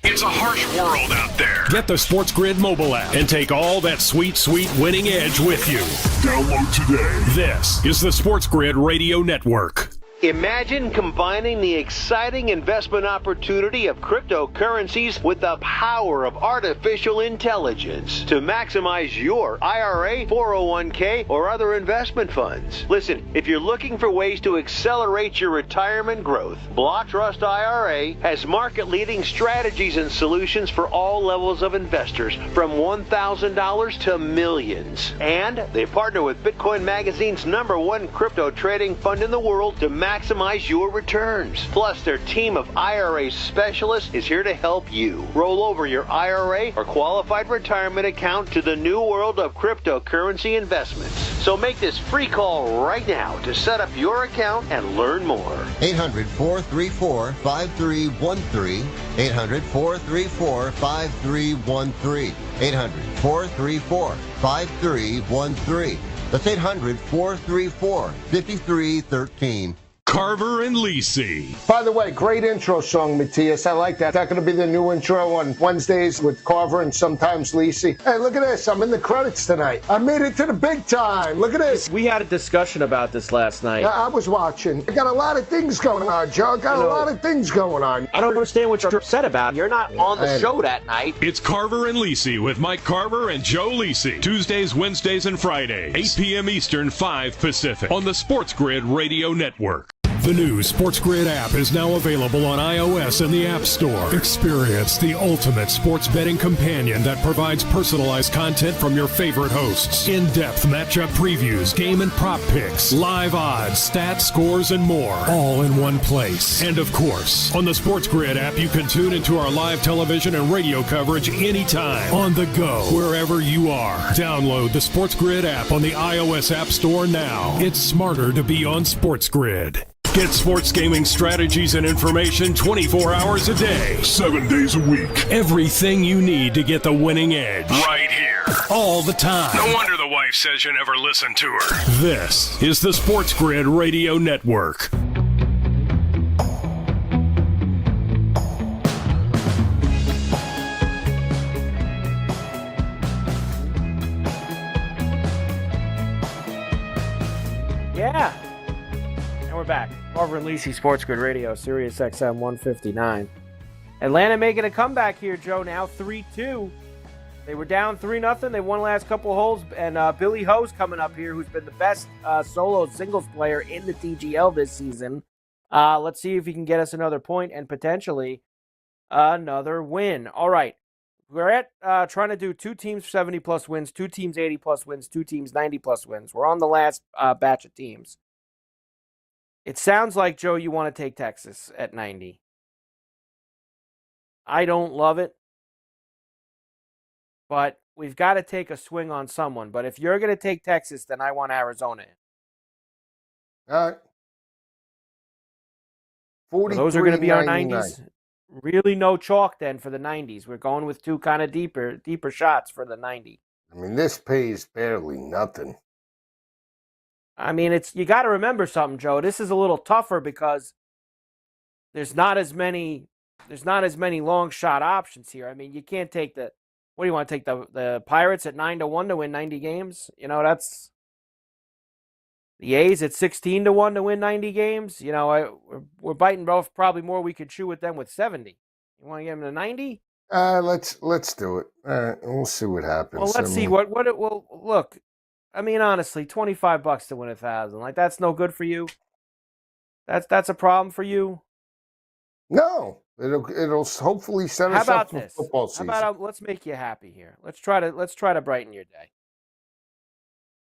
It's a harsh world out there. Get the SportsGrid mobile app and take all that sweet, sweet winning edge with you. Download today. This is the SportsGrid Radio Network. Imagine combining the exciting investment opportunity of cryptocurrencies with the power of artificial intelligence to maximize your IRA, 401k, or other investment funds. Listen, if you're looking for ways to accelerate your retirement growth, Block Trust IRA has market-leading strategies and solutions for all levels of investors, from $1,000 to millions. And they partner with Bitcoin Magazine's #1 crypto trading fund in the world to maximize your returns. Plus, their team of IRA specialists is here to help you roll over your IRA or qualified retirement account to the new world of cryptocurrency investments. So make this free call right now to set up your account and learn more. 800-434-5313. 800-434-5313. 800-434-5313. That's 800-434-5313. Carver and Lisi. By the way, great intro song, Matthias. I like that. Is that going to be the new intro on Wednesdays with Carver and sometimes Lisi? Hey, look at this. I'm in the credits tonight. I made it to the big time. Look at this. We had a discussion about this last night. I was watching. I got a lot of things going on, Joe. Got a lot of things going on. I don't understand what you're upset about. You're not on the show that night. It's Carver and Lisi with Mike Carver and Joe Lisi. Tuesdays, Wednesdays, and Fridays. 8 p.m. Eastern, 5 Pacific. On the SportsGrid Radio Network. The new SportsGrid app is now available on iOS and the App Store. Experience the ultimate sports betting companion that provides personalized content from your favorite hosts. In-depth matchup previews, game and prop picks, live odds, stats, scores, and more. All in one place. And of course, on the SportsGrid app, you can tune into our live television and radio coverage anytime. On the go, wherever you are. Download the SportsGrid app on the iOS App Store now. It's smarter to be on SportsGrid. Get sports gaming strategies and information 24 hours a day, 7 days a week. Everything you need to get the winning edge. Right here. All the time. No wonder the wife says you never listen to her. This is the SportsGrid Radio Network. Yeah. And we're back. Carver and Lisi, SportsGrid Radio, Sirius XM 159. Atlanta making a comeback here, Joe, now 3-2. They were down 3-0. They won last couple of holes. And Billy Ho's coming up here, who's been the best solo singles player in the TGL this season. Let's see if he can get us another point and potentially another win. All right. We're at trying to do 2 teams 70-plus wins, 2 teams 80-plus wins, 2 teams 90-plus wins. We're on the last batch of teams. It sounds like, Joe, you want to take Texas at 90. I don't love it, but we've got to take a swing on someone. But if you're going to take Texas, then I want Arizona in. All right. 43, So those are going to be our 99. 90s. Really no chalk then for the 90s. We're going with 2 kind of deeper shots for the 90. I mean, this pays barely nothing. I mean, you got to remember something, Joe. This is a little tougher because there's not as many long shot options here. I mean, you can't take what do you want to take the Pirates at 9-1 to win 90 games? You know, that's the A's at 16-1 to win 90 games. You know, we're biting both probably more we could chew with them with 70. You want to get them to 90? Let's do it. All right, we'll see what happens. Well, let's see what it will look. I mean, honestly, $25 to win 1,000. Like, that's no good for you. That's a problem for you. No, it'll hopefully set us up for football season. How about let's make you happy here. Let's try to brighten your day.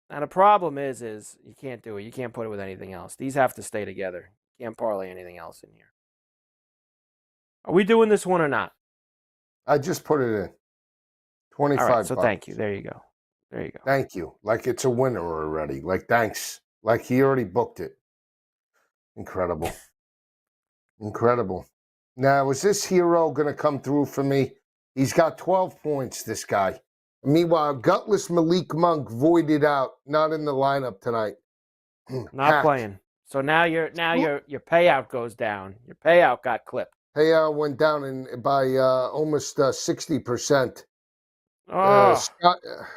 Now the problem is you can't do it. You can't put it with anything else. These have to stay together. You can't parlay anything else in here. Are we doing this one or not? I just put it in. 25. All right, so thank you. There you go. Thank you. Like it's a winner already. Like, thanks. Like he already booked it. Incredible. Incredible. Now, is this hero going to come through for me? He's got 12 points, this guy. Meanwhile, gutless Malik Monk voided out, not in the lineup tonight. Not playing. So now your payout goes down. Your payout got clipped. Payout went down by almost 60%.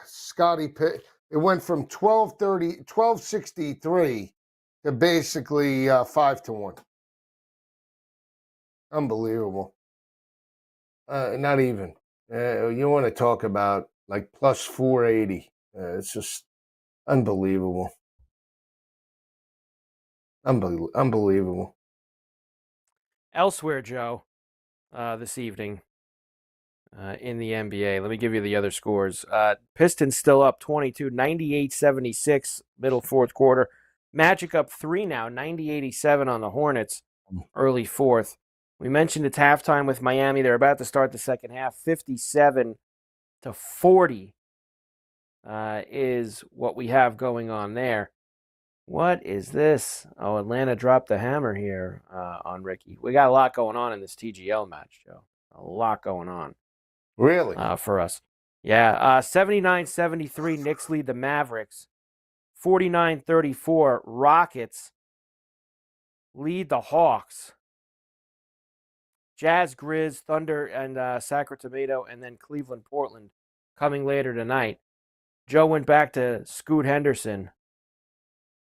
Scotty Pitt. It went from 1263 to basically 5-1. Unbelievable. Not even. You want to talk about like plus 480. It's just unbelievable. Unbelievable. Elsewhere, Joe, this evening in the NBA. Let me give you the other scores. Pistons still up 22, 98-76, middle fourth quarter. Magic up 3 now, 90-87 on the Hornets, early fourth. We mentioned it's halftime with Miami. They're about to start the second half. 57-40 is what we have going on there. What is this? Oh, Atlanta dropped the hammer here on Ricky. We got a lot going on in this TGL match, Joe. A lot going on. Really? For us. Yeah, 79-73, Knicks lead the Mavericks. 49-34, Rockets lead the Hawks. Jazz, Grizz, Thunder, and Sacramento, and then Cleveland, Portland coming later tonight. Joe went back to Scoot Henderson.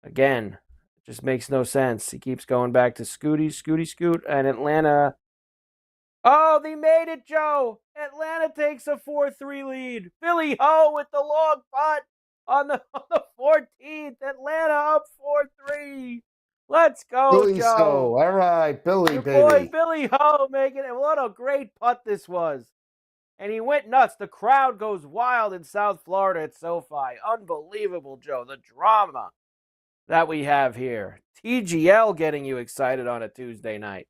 Again, it just makes no sense. He keeps going back to Scoot, and Atlanta. Oh, they made it, Joe. Atlanta takes a 4-3 lead. Billy Ho with the long putt on the 14th. Atlanta up 4-3. Let's go, Billy Joe. Ho. All right, Billy, Your baby. boy Billy Ho making it. What a great putt this was. And he went nuts. The crowd goes wild in South Florida at SoFi. Unbelievable, Joe. The drama that we have here. TGL getting you excited on a Tuesday night.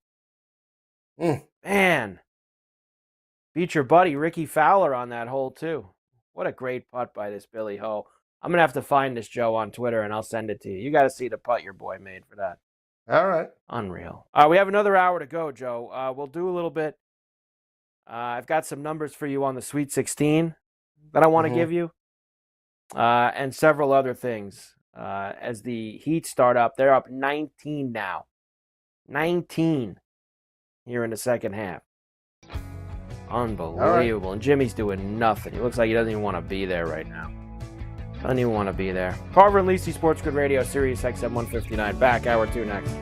Man. Beat your buddy Ricky Fowler on that hole, too. What a great putt by this Billy Ho. I'm going to have to find this, Joe, on Twitter, and I'll send it to you. You got to see the putt your boy made for that. All right. Unreal. We have another hour to go, Joe. We'll do a little bit. I've got some numbers for you on the Sweet 16 that I want to give you, and several other things. As the Heat start up, they're up 19 now. 19 here in the second half. Unbelievable. Right. And Jimmy's doing nothing. He looks like he doesn't even want to be there right now. Doesn't even want to be there. Carver Lisi, SportsGrid Radio, Sirius XM 159. Back, hour 2 next.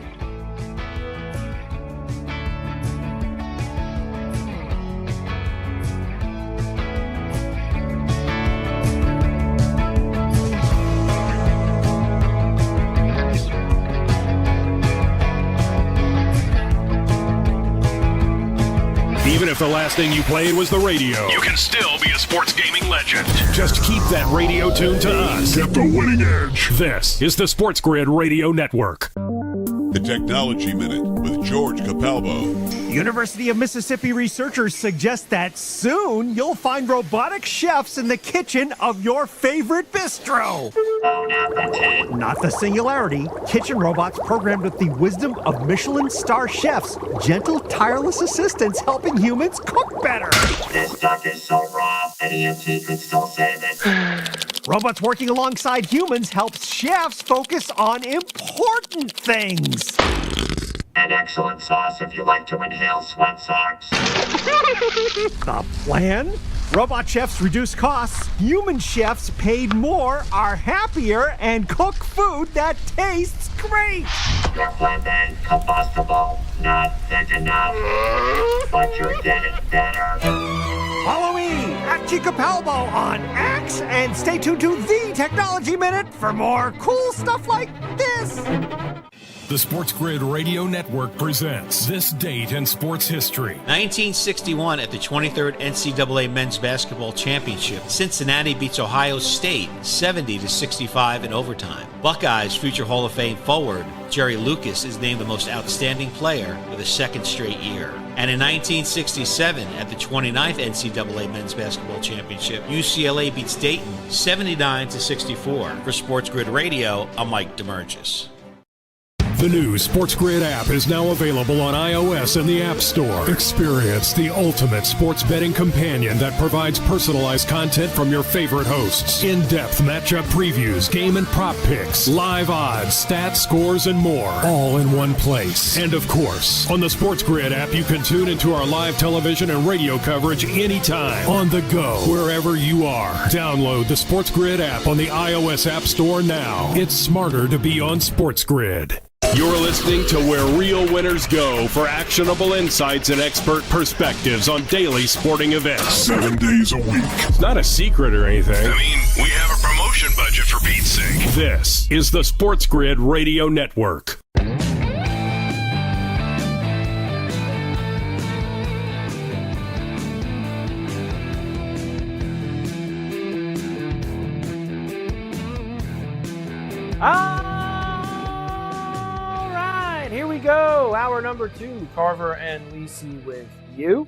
Even if the last thing you played was the radio, you can still be a sports gaming legend. Just keep that radio tuned to us. Get the winning edge. This is the SportsGrid Radio Network. The Technology Minute with George Capalbo. University of Mississippi researchers suggest that soon you'll find robotic chefs in the kitchen of your favorite bistro. Not the singularity. Kitchen robots programmed with the wisdom of Michelin star chefs. Gentle, tireless assistants helping humans cook better. This duck is so raw, any EMT could still save it. Robots working alongside humans helps chefs focus on important things. An excellent sauce if you like to inhale sweat socks. The plan? Robot chefs reduce costs, human chefs paid more, are happier, and cook food that tastes great. Your plan, combustible, not thick enough, but you're getting better. Follow me at Capalbo on X and stay tuned to The Technology Minute for more cool stuff like this. The SportsGrid Radio Network presents This Date in Sports History. 1961 at the 23rd NCAA Men's Basketball Championship, Cincinnati beats Ohio State 70-65 in overtime. Buckeyes future Hall of Fame forward Jerry Lucas is named the most outstanding player for the second straight year. And in 1967 at the 29th NCAA Men's Basketball Championship, UCLA beats Dayton 79-64. For SportsGrid Radio, I'm Mike DeMurgis. The new SportsGrid app is now available on iOS and the App Store. Experience the ultimate sports betting companion that provides personalized content from your favorite hosts. In-depth matchup previews, game and prop picks, live odds, stats, scores, and more. All in one place. And of course, on the SportsGrid app, you can tune into our live television and radio coverage anytime. On the go, wherever you are. Download the SportsGrid app on the iOS App Store now. It's smarter to be on SportsGrid. You're listening to where real winners go for actionable insights and expert perspectives on daily sporting events. 7 days a week. It's not a secret or anything. I mean, we have a promotion budget for Pete's sake. This is the SportsGrid Radio Network. All right, here we go. Hour number 2, Carver and Lisi with you.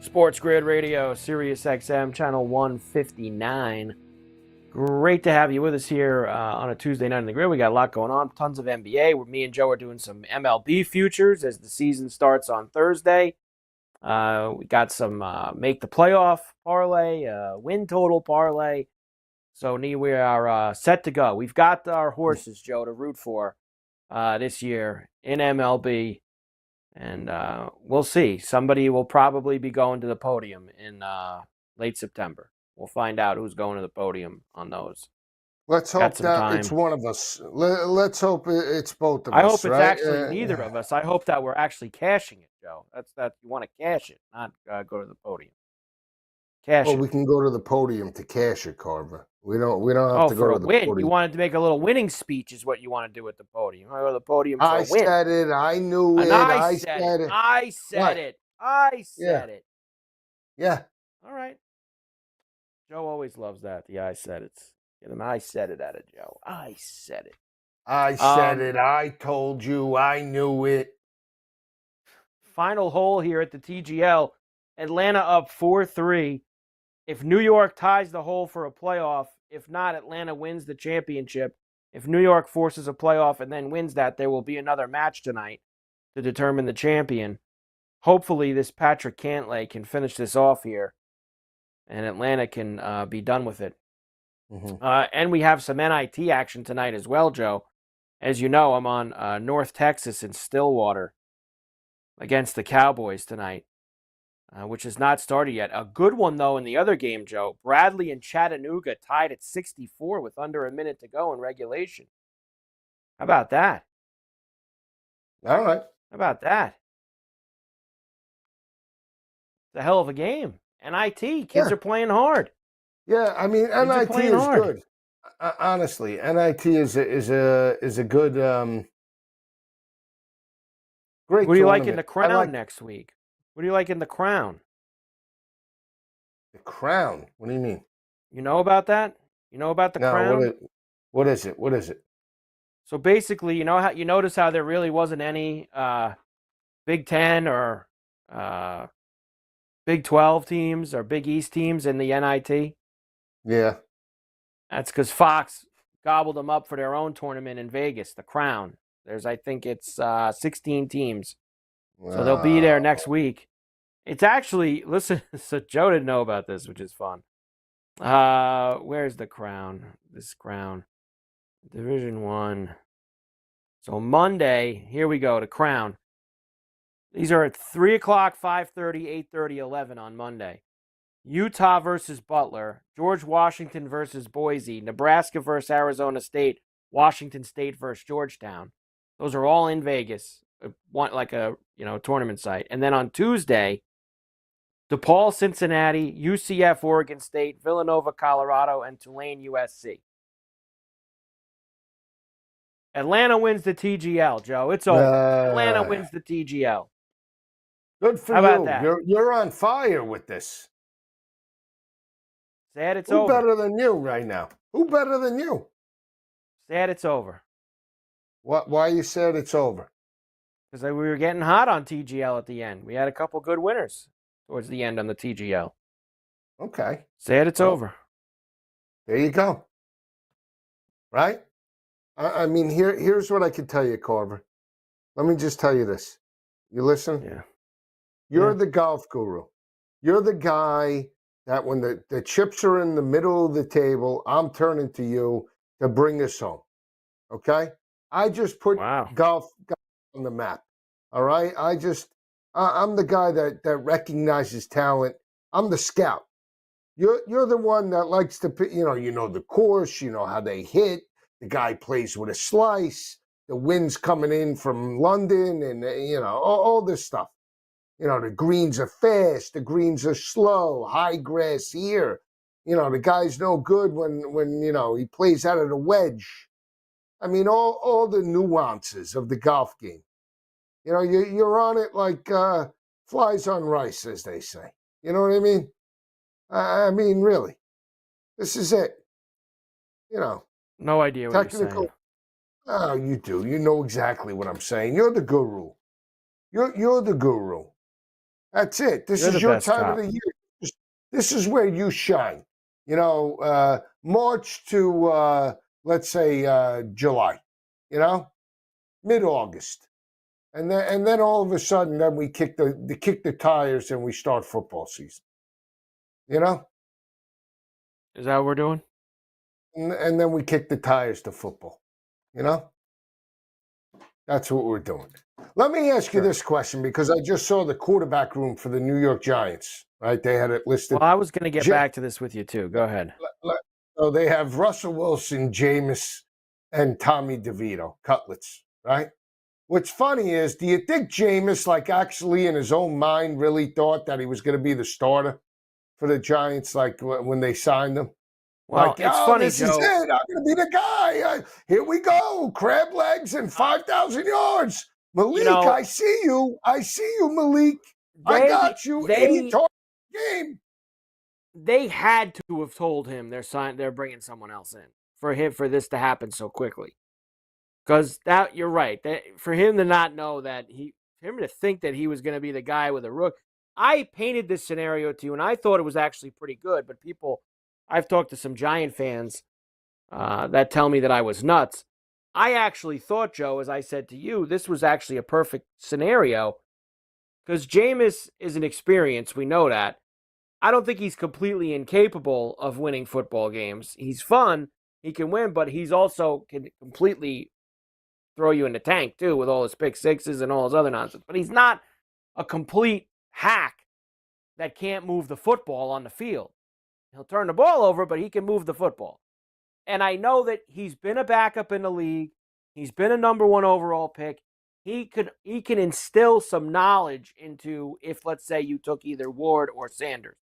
Sports Grid Radio, Sirius XM, channel 159. Great to have you with us here on a Tuesday night in the grid. We got a lot going on, tons of NBA. Where me and Joe are doing some MLB futures as the season starts on Thursday. We got some make the playoff parlay, win total parlay. So we are set to go. We've got our horses, Joe, to root for this year in MLB. And we'll see. Somebody will probably be going to the podium in late September. We'll find out who's going to the podium on those. Let's hope that it's one of us. Let's hope it's both of us. I hope it's right? actually neither of us. I hope that we're actually cashing it, Joe. That's you want to cash it, not go to the podium. Cash it. We can go to the podium to cash it, Carver. We don't have to go to the win. podium. You wanted to make a little winning speech is what you want to do at the podium. I go to the podium for a win. I said it. I knew it. I said it. I said it. Yeah. All right. Joe always loves that. The I said it. Get him. I said it at it, Joe. I said it. I said it. I told you. I knew it. Final hole here at the TGL. Atlanta up 4-3. If New York ties the hole for a playoff, if not, Atlanta wins the championship. If New York forces a playoff and then wins that, there will be another match tonight to determine the champion. Hopefully, this Patrick Cantlay can finish this off here, and Atlanta can be done with it. Mm-hmm. And we have some NIT action tonight as well, Joe. As you know, I'm on North Texas in Stillwater against the Cowboys tonight. Which has not started yet. A good one, though, in the other game, Joe. Bradley and Chattanooga tied at 64 with under a minute to go in regulation. How about that? All right. How about that? It's a hell of a game. NIT. Kids are playing hard. Yeah, I mean, NIT is good. Honestly, NIT is a good, great What do you like in the tournament. Crown next week? What do you like in the Crown? The Crown? What do you mean? You know about that? You know about the Crown? What is it? What is it? So basically, you notice how there really wasn't any Big Ten or Big 12 teams or Big East teams in the NIT? Yeah. That's because Fox gobbled them up for their own tournament in Vegas, the Crown. There's, I think it's 16 teams. So they'll be there next week. It's actually, listen, so Joe didn't know about this, which is fun. Where's the Crown? This Crown. Division 1. So Monday, here we go, the Crown. These are at 3 o'clock, 5:30, 8:30, 11 on Monday. Utah versus Butler. George Washington versus Boise. Nebraska versus Arizona State. Washington State versus Georgetown. Those are all in Vegas. Like a tournament site. And then on Tuesday, DePaul, Cincinnati, UCF, Oregon State, Villanova, Colorado, and Tulane, USC. Atlanta wins the TGL, Joe. It's over. Atlanta wins the TGL. Good for How you. about that? You're on fire with this. Sad it's Who over. better than you right now? Who better than you? Sad it's over. Why you said it's over? Because we were getting hot on TGL at the end. We had a couple good winners towards the end on the TGL. Okay. Sad it's over. There you go. Right? I mean, here's what I can tell you, Carver. Let me just tell you this. You listen? Yeah. You're the golf guru. You're the guy that when the chips are in the middle of the table, I'm turning to you to bring us home. Okay? I just put golf on the map. All right? I'm the guy that recognizes talent. I'm the scout. You're the one that likes to, you know the course, you know how they hit. The guy plays with a slice. The wind's coming in from London, and all this stuff. You know, the greens are fast, the greens are slow, high grass here. You know, the guy's no good when he plays out of the wedge. I mean, all the nuances of the golf game. You know, you're on it like flies on rice, as they say. You know what I mean? I mean, really, this is it. You know, no idea what you're saying. Oh, you do. You know exactly what I'm saying. You're the guru. You're the guru. That's it. This is your time of the year. This is where you shine. You know, March to let's say July. You know, mid-August, and then all of a sudden, then we kick the tires and we start football season. You know, is that what we're doing? And then we kick the tires to football. You know, that's what we're doing. Let me ask you this question, because I just saw the quarterback room for the New York Giants, right? They had it listed. Well, I was going to get back to this with you, too. Go ahead. So they have Russell Wilson, Jameis, and Tommy DeVito, Cutlets, right? What's funny is, do you think Jameis, actually in his own mind really thought that he was going to be the starter for the Giants, when they signed him? Well, it's funny, this Joe. is it. I'm going to be the guy. Here we go. Crab legs and 5,000 yards. Malik, I see you. I see you, Malik. I got you. 80 target game. They had to have told him they're bringing someone else in for this to happen so quickly. Because you're right. For him to not know him to think that he was going to be the guy with a rook. I painted this scenario to you, and I thought it was actually pretty good. But I've talked to some Giant fans that tell me that I was nuts. I actually thought, Joe, as I said to you, this was actually a perfect scenario because Jameis is an experience. We know that. I don't think he's completely incapable of winning football games. He's fun. He can win, but he's also can completely throw you in the tank, too, with all his pick sixes and all his other nonsense. But he's not a complete hack that can't move the football on the field. He'll turn the ball over, but he can move the football. And I know that he's been a backup in the league. He's been a number 1 overall pick. He can instill some knowledge into if, let's say, you took either Ward or Sanders.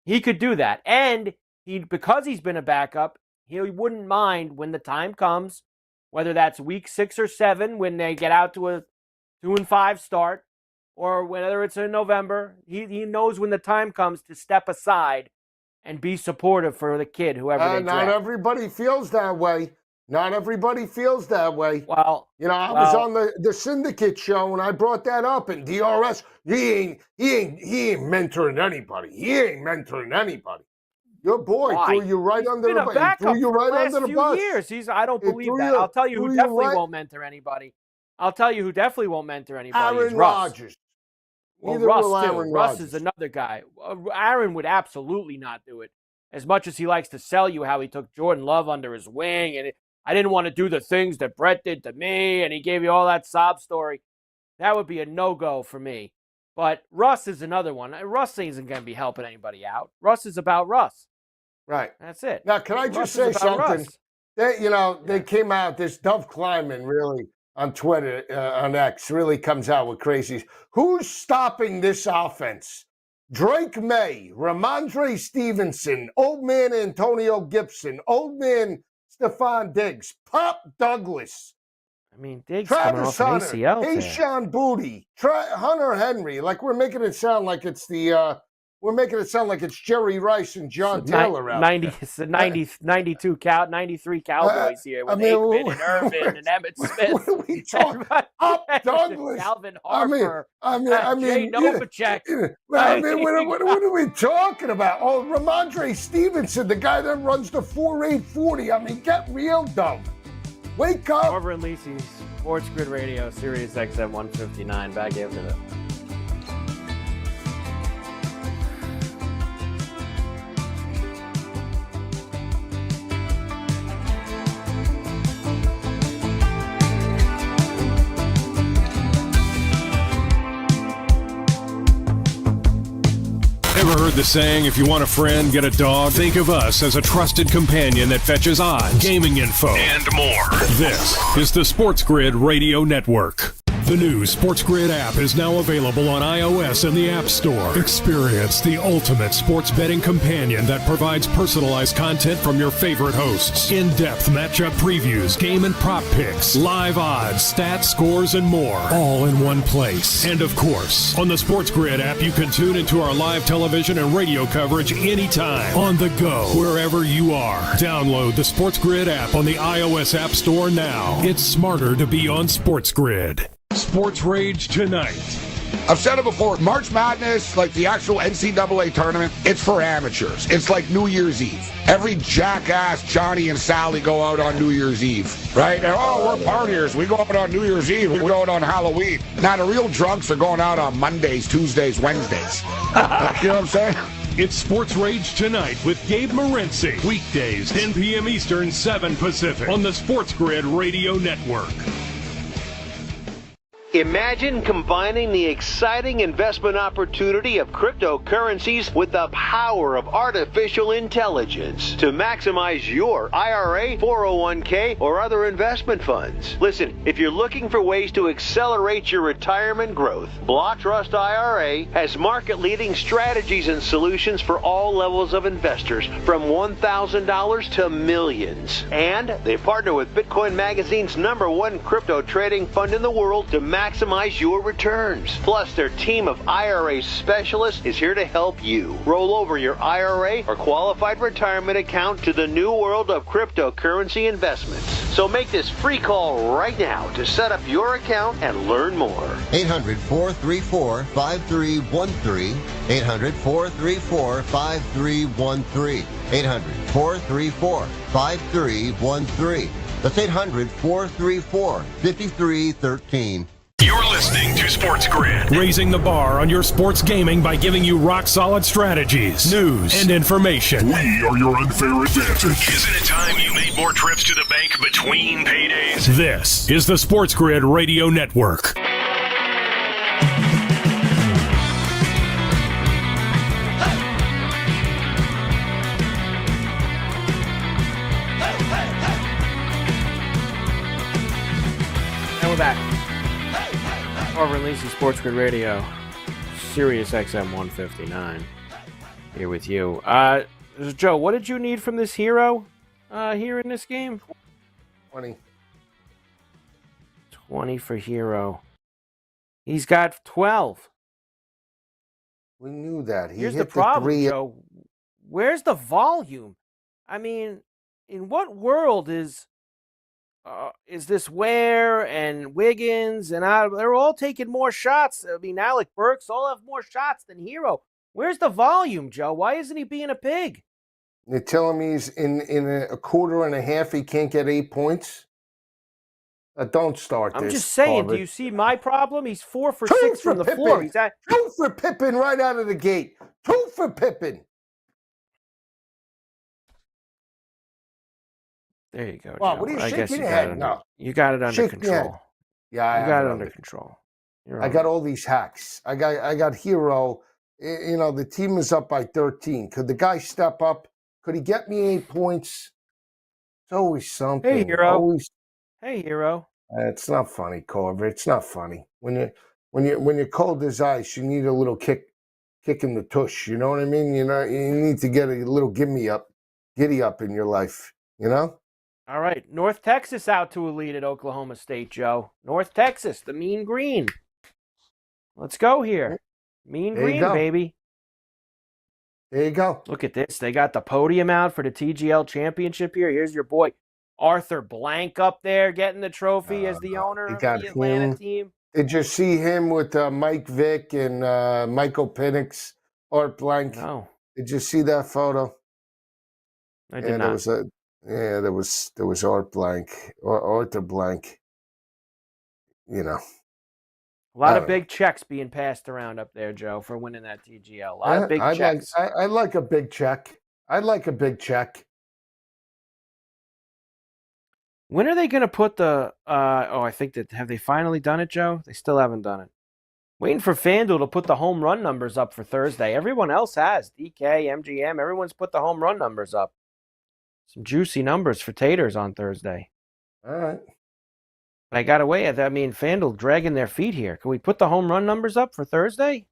He could do that. And because he's been a backup, he wouldn't mind when the time comes, whether that's week 6 or 7 when they get out to a 2-5 start, or whether it's in November. He knows when the time comes to step aside and be supportive for the kid, whoever they draft. Not everybody feels that way. Not everybody feels that way. Well, I was on the Syndicate show, and I brought that up. And DRS, he ain't mentoring anybody. He ain't mentoring anybody. Your boy threw you right under the bus. He threw you right under the bus. Years. I don't believe that. I'll tell you who definitely won't mentor anybody. Aaron Rodgers. Well, Russ, too. Russ is another guy. Aaron would absolutely not do it. As much as he likes to sell you how he took Jordan Love under his wing, and I didn't want to do the things that Brett did to me, and he gave you all that sob story. That would be a no-go for me. But Russ is another one. Russ isn't going to be helping anybody out. Russ is about Russ. Right. That's it. Now, can I just say something? They came out, this Dove Kleiman really, on Twitter, on X, really comes out with crazies. Who's stopping this offense? Drake May, Ramondre Stevenson, old man Antonio Gibson, old man Stephon Diggs, Pop Douglas. I mean, Diggs coming off an ACL tear. Tayshaun Boutte, Hunter Henry. We're making it sound like it's Jerry Rice and John Taylor out 93 Cowboys here with Aikman and Irvin and Emmitt Smith. What are we talking? Up Douglas, Calvin Harper, Jay Novacek. What are we talking about? Oh, Ramondre Stevenson, the guy that runs the 4.8 40. I mean, get real, dumb. Wake up! Carver and Lisi, Sports Grid Radio, Sirius XM 159. Back after this. Ever heard the saying, if you want a friend, get a dog? Think of us as a trusted companion that fetches odds, gaming info, And more. This is the SportsGrid Radio Network. The new SportsGrid app is now available on iOS and the App Store. Experience the ultimate sports betting companion that provides personalized content from your favorite hosts. In-depth matchup previews, game and prop picks, live odds, stats, scores, and more. All in one place. And of course, on the SportsGrid app, you can tune into our live television and radio coverage anytime. On the go, wherever you are. Download the SportsGrid app on the iOS App Store now. It's smarter to be on SportsGrid. Sports Rage tonight. I've said it before, March Madness, like the actual NCAA tournament, it's for amateurs. It's like New Year's Eve. Every jackass, Johnny and Sally, go out on New Year's Eve, right? And, oh, we're partiers. We go out on New Year's Eve. We go out on Halloween. Now, the real drunks are going out on Mondays, Tuesdays, Wednesdays. You know what I'm saying? It's Sports Rage tonight with Gabe Morency. Weekdays, 10 p.m. Eastern, 7 Pacific on the SportsGrid Radio Network. Imagine combining the exciting investment opportunity of cryptocurrencies with the power of artificial intelligence to maximize your IRA, 401k, or other investment funds. Listen, if you're looking for ways to accelerate your retirement growth, Block Trust IRA has market-leading strategies and solutions for all levels of investors, from $1,000 to millions. And they partner with Bitcoin Magazine's #1 crypto trading fund in the world to maximize your returns. Plus, their team of IRA specialists is here to help you roll over your IRA or qualified retirement account to the new world of cryptocurrency investments. So make this free call right now to set up your account and learn more. 800-434-5313. 800-434-5313. 800-434-5313. That's 800-434-5313. You're listening to Sports Grid. Raising the bar on your sports gaming by giving you rock-solid strategies, news, and information. We are your unfair advantage. Isn't it time you made more trips to the bank between paydays? This is the Sports Grid Radio Network. And we're back. Carver Lisi, Sports Grid Radio, Sirius XM 159. Here with you. Joe, what did you need from this hero here in this game? 20. 20 for hero. He's got 12. We knew that. Here's the problem, Joe. Where's the volume? I mean, in what world is this Ware and Wiggins and they're all taking more shots? I mean, Alec Burks all have more shots than Hero. Where's the volume, Joe? Why isn't he being a pig? They're telling me he's in a quarter and a half. He can't get 8 points. Don't start this. I'm just saying. Carver. Do you see my problem? He's 4 for 6 from the floor. He's at 2 for Pippen right out of the gate. 2 for Pippen. There you go, Wow, Joe. what are you I guess shaking you your got head? it. No. You got it under Shake your head. control. Yeah, you got it under control. I got all these hacks. I got Hero. You know, the team is up by 13. Could the guy step up? Could he get me 8 points? It's always something. Hey, Hero. Always. Hey, Hero. It's not funny, Carver. It's not funny. When you're cold as ice, you need a little kick in the tush. You know what I mean? You know, you need to get a little giddy up in your life. You know. All right, North Texas out to a lead at Oklahoma State, Joe. North Texas, the Mean Green. Let's go here. Mean Green, baby. There you go. Look at this. They got the podium out for the TGL championship here. Here's your boy, Arthur Blank, up there getting the trophy as the owner of the Atlanta team. Did you see him with Mike Vick and Michael Penix, Art Blank? No. Did you see that photo? I did not. Yeah, there was Arthur Blank. You know. A lot of big checks being passed around up there, Joe, for winning that TGL. A lot of big checks. I like a big check. I like a big check. When are they going to put the? I think that have they finally done it, Joe? They still haven't done it. Waiting for FanDuel to put the home run numbers up for Thursday. Everyone else has. DK, MGM, everyone's put the home run numbers up. Some juicy numbers for Taters on Thursday. All right. But I got to wait. I mean, FanDuel dragging their feet here. Can we put the home run numbers up for Thursday?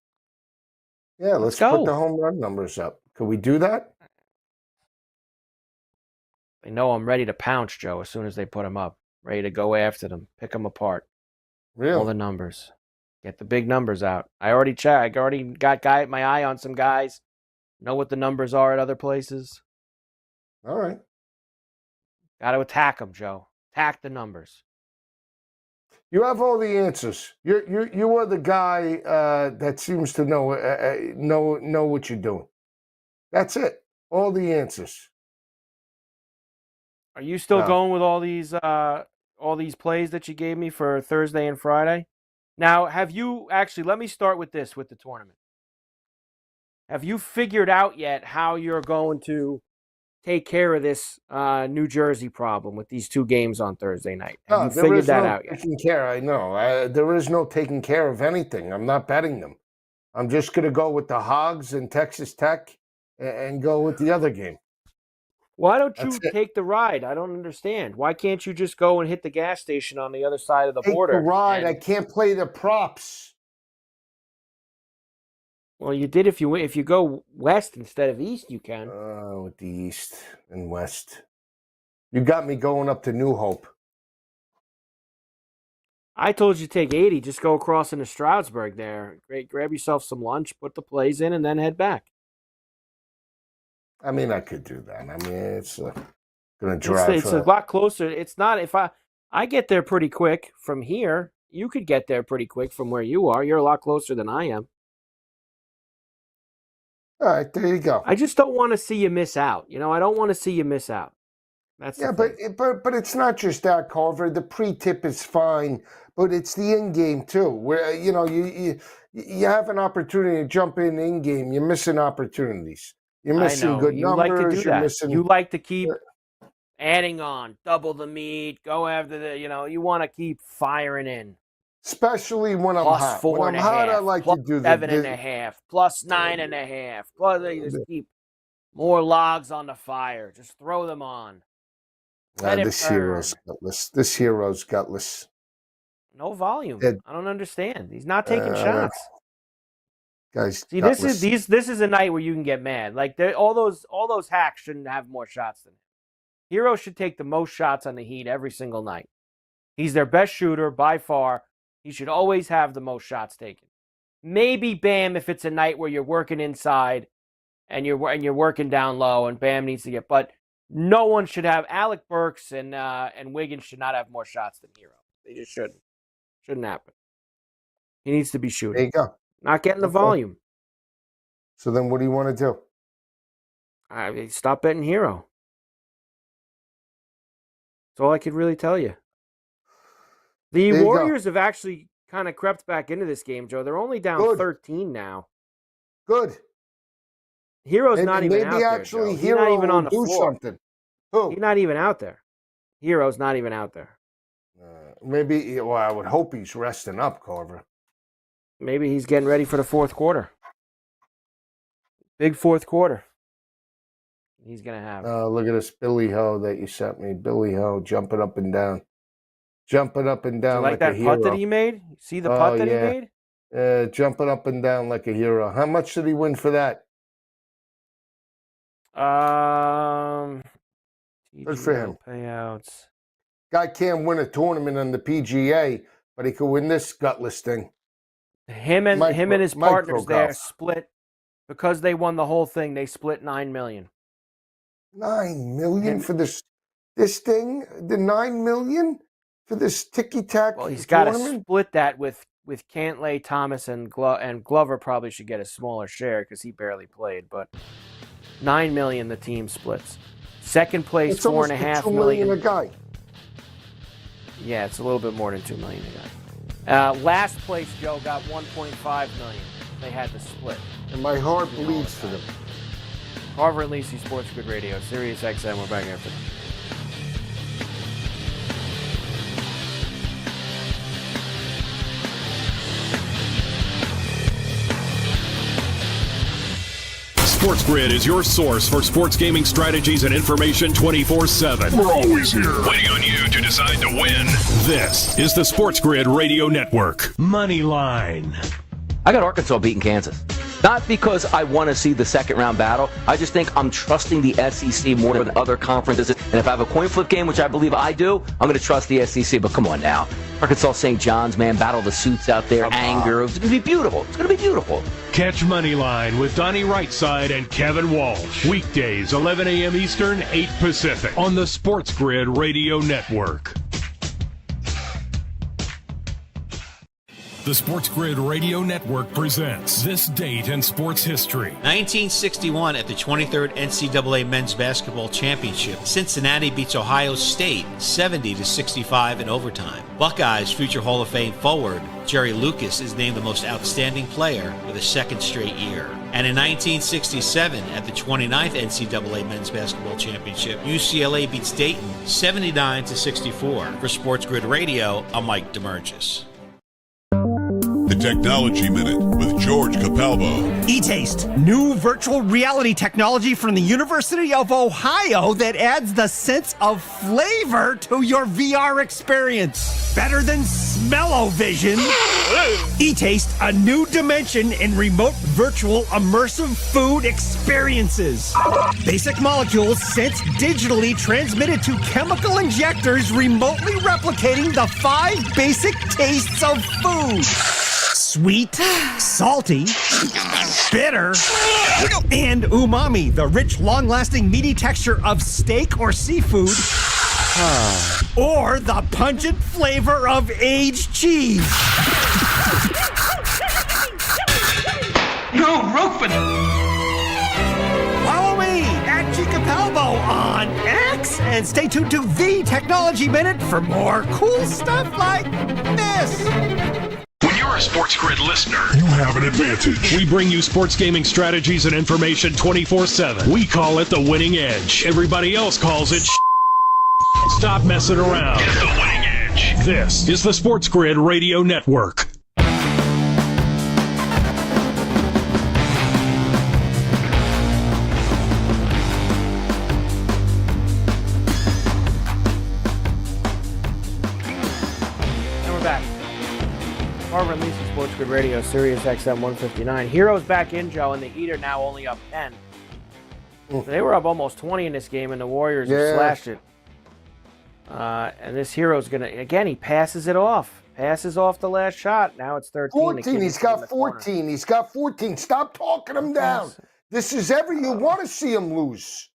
Yeah, let's put the home run numbers up. Can we do that? They know I'm ready to pounce, Joe, as soon as they put them up. Ready to go after them, pick them apart. Really? All the numbers. Get the big numbers out. I already checked. I already got my eye on some guys. Know what the numbers are at other places. All right. Got to attack them, Joe. Attack the numbers. You have all the answers. You are the guy that seems to know what you're doing. That's it. All the answers. Are you still going with all these plays that you gave me for Thursday and Friday? Now, have you actually? Let me start with this with the tournament. Have you figured out yet how you're going to take care of this New Jersey problem with these two games on Thursday night? Have you figured that out yet? Taking care, I know. There is no taking care of anything. I'm not betting them. I'm just going to go with the Hogs and Texas Tech and go with the other game. Why don't you take the ride? I don't understand. Why can't you just go and hit the gas station on the other side of the border? Take the ride. I can't play the props. Well, you did if you go west instead of east, you can. Oh, with the east and west. You got me going up to New Hope. I told you to take 80. Just go across into Stroudsburg there. Grab yourself some lunch, put the plays in, and then head back. I mean, I could do that. I mean, it's going to drive. It's a lot closer. It's not if I get there pretty quick from here. You could get there pretty quick from where you are. You're a lot closer than I am. All right, there you go. I just don't want to see you miss out. I don't want to see you miss out. That's but it's not just that, Carver. The pre-tip is fine, but it's the in-game too. Where you have an opportunity to jump in game. You're missing opportunities. You're missing good you numbers. Like to do that. Missing... You like to keep adding on, double the meat, go after the. You want to keep firing in. Especially when I'm plus hot. 4.5, when I'm hot, I like plus to do 7.5, plus 9.5. Plus, they just keep more logs on the fire. Just throw them on. This hero's gutless. This hero's gutless. No volume. I don't understand. He's not taking shots. Guys, see, this is a night where you can get mad. Like all those hacks shouldn't have more shots than him. Hero should take the most shots on the Heat every single night. He's their best shooter by far. He should always have the most shots taken. Maybe Bam if it's a night where you're working inside and you're working down low and Bam needs to get. But no one should have. Alec Burks and Wiggins should not have more shots than Hero. They just shouldn't. Shouldn't happen. He needs to be shooting. There you go. Not getting the volume. So then what do you want to do? Stop betting Hero. That's all I could really tell you. The Warriors have actually kind of crept back into this game, Joe. They're only down 13 now. Good. Hero's not even out there, Joe. He's not even on the floor. Something. Who? He's not even out there. Hero's not even out there. Maybe, I would hope he's resting up, Carver. Maybe he's getting ready for the fourth quarter. Big fourth quarter. He's going to have. Look at this Billy Ho that you sent me. Billy Ho jumping up and down. Jumping up and down like that a hero. putt that he made? See the putt that he made? Jumping up and down like a hero. How much did he win for that? Good for him. Payouts. Guy can't win a tournament on the PGA, but he could win this gutless thing. Him and his partners there split because they won the whole thing. They split $9 million. $9 million for this thing? The $9 million for this ticky-tack? Well, he's got to split that with Cantlay, Thomas, and Glover probably should get a smaller share because he barely played. But $9 million the team splits. Second place, It's almost $4.5 $2 million million. a guy. Yeah, it's a little bit more than $2 million a guy. Last place, Joe, got $1.5 million. They had to split. And my heart bleeds for them. Carver Lisi, SportsGrid Radio, Sirius XM. We're back after this. SportsGrid is your source for sports gaming strategies and information 24/7. We're always here. Waiting on you to decide to win. This is the SportsGrid Radio Network. Money line. I got Arkansas beating Kansas. Not because I want to see the second round battle. I just think I'm trusting the SEC more than other conferences. And if I have a coin flip game, which I believe I do, I'm going to trust the SEC. But come on now. Arkansas St. John's, man, battle the suits out there, anger. It's going to be beautiful. It's going to be beautiful. Catch Moneyline with Donnie Rightside and Kevin Walsh. Weekdays, 11 a.m. Eastern, 8 Pacific. On the SportsGrid Radio Network. The SportsGrid Radio Network presents This Date in Sports History. 1961 at the 23rd NCAA Men's Basketball Championship, Cincinnati beats Ohio State 70-65 in overtime. Buckeyes future Hall of Fame forward Jerry Lucas is named the most outstanding player for the second straight year. And in 1967 at the 29th NCAA Men's Basketball Championship, UCLA beats Dayton 79-64. For SportsGrid Radio, I'm Mike DeMurgis. The Technology Minute with George Capalbo. E-Taste, new virtual reality technology from the University of Ohio that adds the sense of flavor to your VR experience. Better than smell-o-vision. E-Taste, a new dimension in remote virtual immersive food experiences. Basic molecules sense digitally transmitted to chemical injectors remotely replicating the 5 basic tastes of food. Sweet, salty, bitter, and umami, the rich, long-lasting, meaty texture of steak or seafood, or the pungent flavor of aged cheese. No, Rufin! Follow me at G Capalbo on X, and stay tuned to The Technology Minute for more cool stuff like this. When you're a SportsGrid listener, you have an advantage. We bring you sports gaming strategies and information 24/7. We call it the winning edge. Everybody else calls it Stop messing around. Get the winning edge. This is the SportsGrid Radio Network. Carver Lisi, SportsGrid Radio, Sirius XM 159. Heroes back in, Joe, and the Heat are now only up 10. So they were up almost 20 in this game, and the Warriors have slashed it. And this Hero's going to, again, he passes it off. Passes off the last shot. Now it's 13. 14. He's got 14. He's got 14. Stop talking him down. This is you want to see him lose.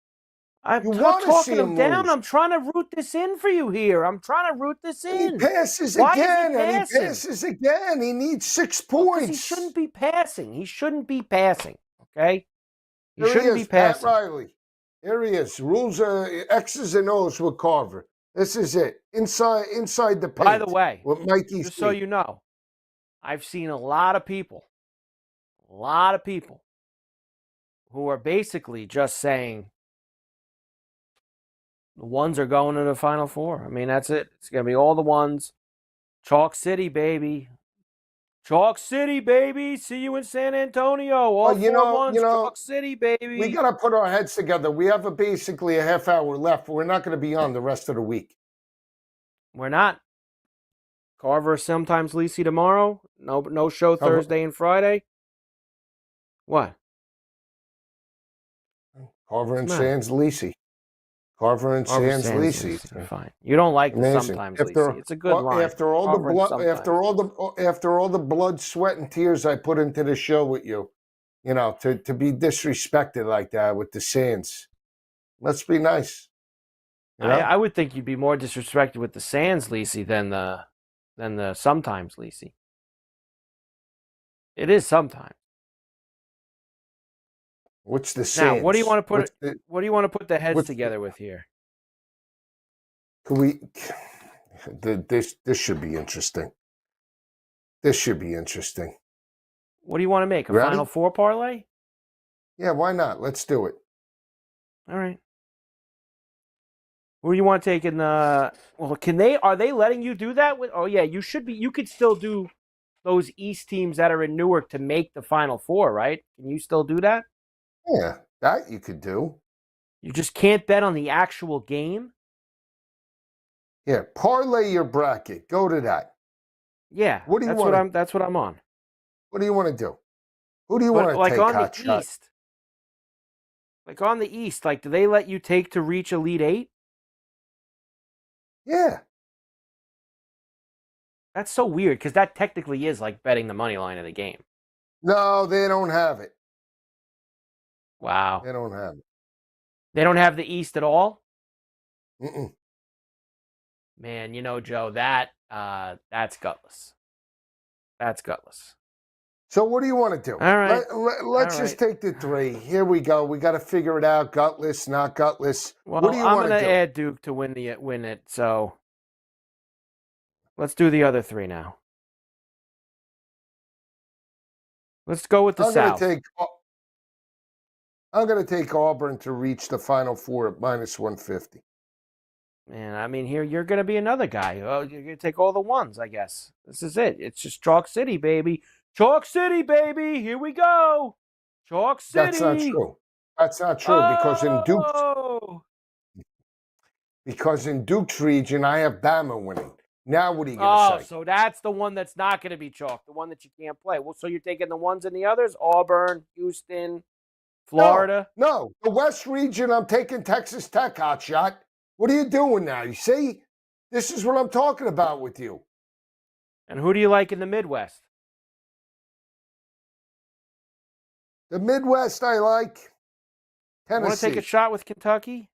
I'm not talking him down. I'm trying to root this in for you here. I'm trying to root this in. He passes Why again, is he and he passes again. He needs 6 points. He shouldn't be passing. He shouldn't be passing, okay? He Here shouldn't he is, be passing. Pat Riley. Here he is. Rules are X's and O's with Carver. This is it. Inside the paint. By the way, with Mikey just so you know, I've seen a lot of people who are basically just saying, the ones are going to the Final Four. I mean, that's it. It's going to be all the ones. Chalk City, baby. Chalk City, baby. See you in San Antonio. All Chalk City, baby. We got to put our heads together. We have basically a half hour left. We're not going to be on the rest of the week. We're not. Carver sometimes Lisi tomorrow. No show Thursday and Friday. What? Carver and Sands Lisi. Carver and Sands Lisi. Fine. You don't like the sometimes Lisi. It's a good line. After all the blood, sweat, and tears I put into the show with you, to be disrespected like that with the Sands. Let's be nice. I would think you'd be more disrespected with the Sands Lisi than the sometimes Lisi. It is sometimes. What's the sense? Now, what do you want to put? What do you want to put the heads together with here? Can we? This should be interesting. This should be interesting. What do you want to make? A Ready? Final Four parlay? Yeah, why not? Let's do it. All right. Who do you want to take in the? Well, are they letting you do that? Oh yeah, you should be. You could still do those East teams that are in Newark to make the Final Four, right? Can you still do that? Yeah, that you could do. You just can't bet on the actual game. Yeah, parlay your bracket. Go to that. Yeah, what do you want? That's what I'm on. What do you want to do? Who do you want to like take? On the East. Like on the East, like do they let you take to reach Elite Eight? Yeah. That's so weird because that technically is like betting the money line of the game. No, they don't have it. Wow. They don't have it. They don't have the East at all? Mm-mm. Man, Joe, that's gutless. That's gutless. So what do you want to do? All right. Let's just take the three. Here we go. We got to figure it out. Gutless, not gutless. Well, what do you I'm want to do? add Duke to win it. So let's do the other three now. Let's go with the South. I'm going to take Auburn to reach the Final Four at -150. Man, I mean, here you're going to be another guy. Oh, you're going to take all the ones, I guess. This is it. It's just Chalk City, baby. Chalk City, baby. Here we go. Chalk City. That's not true. That's not true because in Duke's region, I have Bama winning. Now what are you going to say? So that's the one that's not going to be chalk, the one that you can't play. Well, so you're taking the ones and the others? Auburn, Houston, Florida? No. The West region, I'm taking Texas Tech, hotshot. What are you doing now? You see? This is what I'm talking about with you. And who do you like in the Midwest? The Midwest, I like Tennessee. You want to take a shot with Kentucky?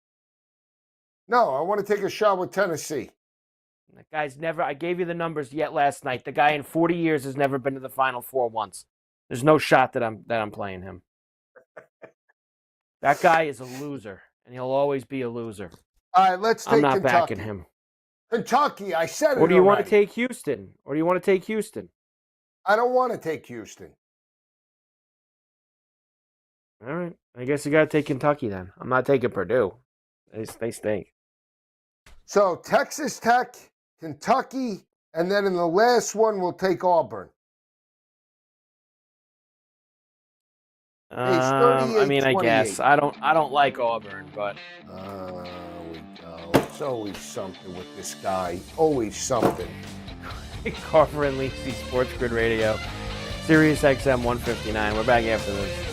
No, I want to take a shot with Tennessee. That guy's never, I gave you the numbers yet last night. The guy in 40 years has never been to the Final Four once. There's no shot that I'm playing him. That guy is a loser, and he'll always be a loser. All right, let's take Kentucky. I'm not Kentucky. backing him. Kentucky, I said it Or do you already. want to take Houston? Or do you want to take Houston? I don't want to take Houston. All right. I guess you got to take Kentucky then. I'm not taking Purdue. They stink. So Texas Tech, Kentucky, and then in the last one, we'll take Auburn. I mean, I guess I don't like Auburn, but we go. It's always something with this guy. Always something. Carver and Lisi, SportsGrid Radio, Sirius XM 159. We're back after this.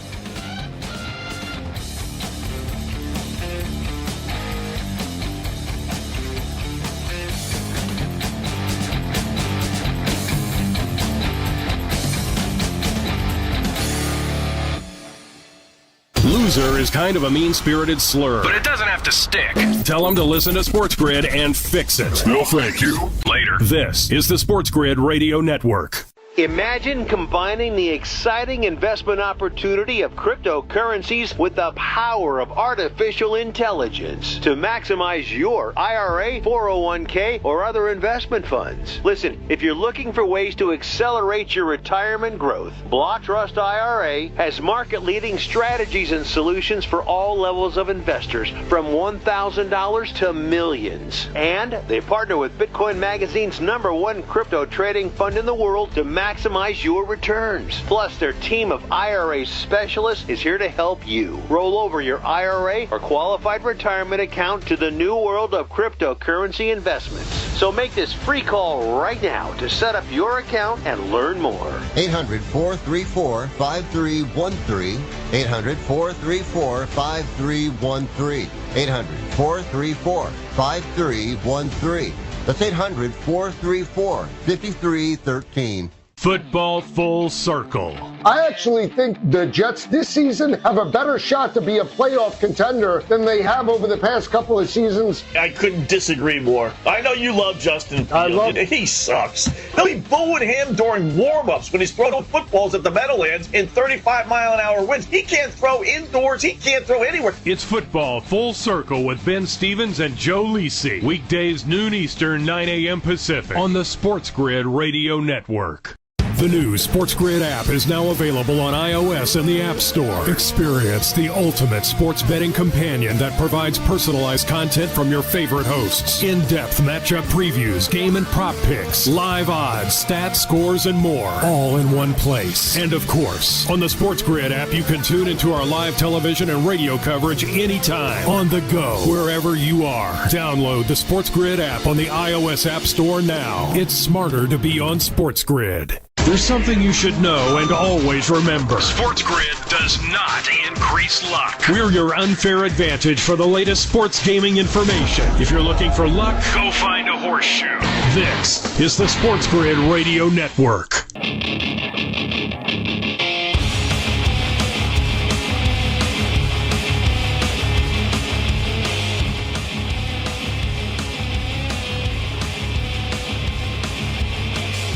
Loser is kind of a mean-spirited slur. But it doesn't have to stick. Tell them to listen to SportsGrid and fix it. No, thank you. Later. This is the SportsGrid Radio Network. Imagine combining the exciting investment opportunity of cryptocurrencies with the power of artificial intelligence to maximize your IRA, 401k, or other investment funds. Listen, if you're looking for ways to accelerate your retirement growth, Block Trust IRA has market-leading strategies and solutions for all levels of investors, from $1,000 to millions. And they partner with Bitcoin Magazine's #1 crypto trading fund in the world to maximize your returns. Plus, their team of IRA specialists is here to help you roll over your IRA or qualified retirement account to the new world of cryptocurrency investments. So make this free call right now to set up your account and learn more. 800-434-5313. 800-434-5313. 800-434-5313. That's 800-434-5313. Football Full Circle I actually think the Jets this season have a better shot to be a playoff contender than they have over the past couple of seasons. I couldn't disagree more. I know you love Justin Fields. He sucks. They'll be booing him during warm-ups when he's throwing footballs at the Meadowlands in 35-mile-an-hour winds. He can't throw indoors. He can't throw anywhere. It's Football Full Circle with Ben Stevens and Joe Lisi. Weekdays noon Eastern, 9 a.m. Pacific on the SportsGrid Radio Network. The new SportsGrid app is now available on iOS and the App Store. Experience the ultimate sports betting companion that provides personalized content from your favorite hosts. In-depth matchup previews, game and prop picks, live odds, stats, scores, and more. All in one place. And of course, on the SportsGrid app, you can tune into our live television and radio coverage anytime. On the go, wherever you are. Download the SportsGrid app on the iOS App Store now. It's smarter to be on SportsGrid. There's something you should know and always remember. SportsGrid does not increase luck. We're your unfair advantage for the latest sports gaming information. If you're looking for luck, go find a horseshoe. This is the SportsGrid Radio Network.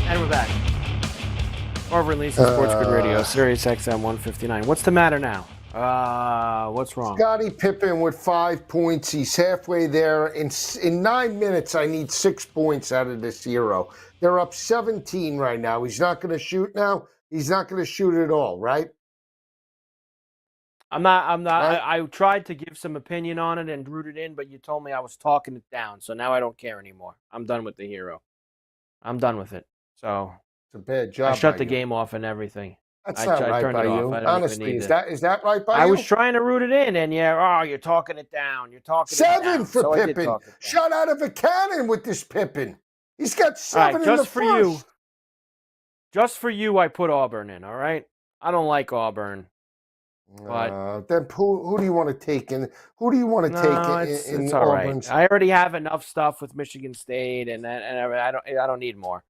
And we're back. Carver Lisi, SportsGrid Radio, Sirius XM 159. What's the matter now? What's wrong? Scottie Pippen with 5 points. He's halfway there. In 9 minutes, I need 6 points out of this hero. They're up 17 right now. He's not going to shoot now. He's not going to shoot at all, right? I'm not. Right? I tried to give some opinion on it and root it in, but you told me I was talking it down. So now I don't care anymore. I'm done with the hero. I'm done with it. So it's a bad job. I shut the game off and everything. That's not right by you. Honestly, is that right by you? I was trying to root it in, and you're talking it down. You're talking 7 it down. for Pippen. Shot out of a cannon with this Pippen. He's got 7 in the first. Just for you, I put Auburn in. All right. I don't like Auburn. But then who do you want to take in? Who do you want to take in it's all Auburn's? right. I already have enough stuff with Michigan State, and I don't need more.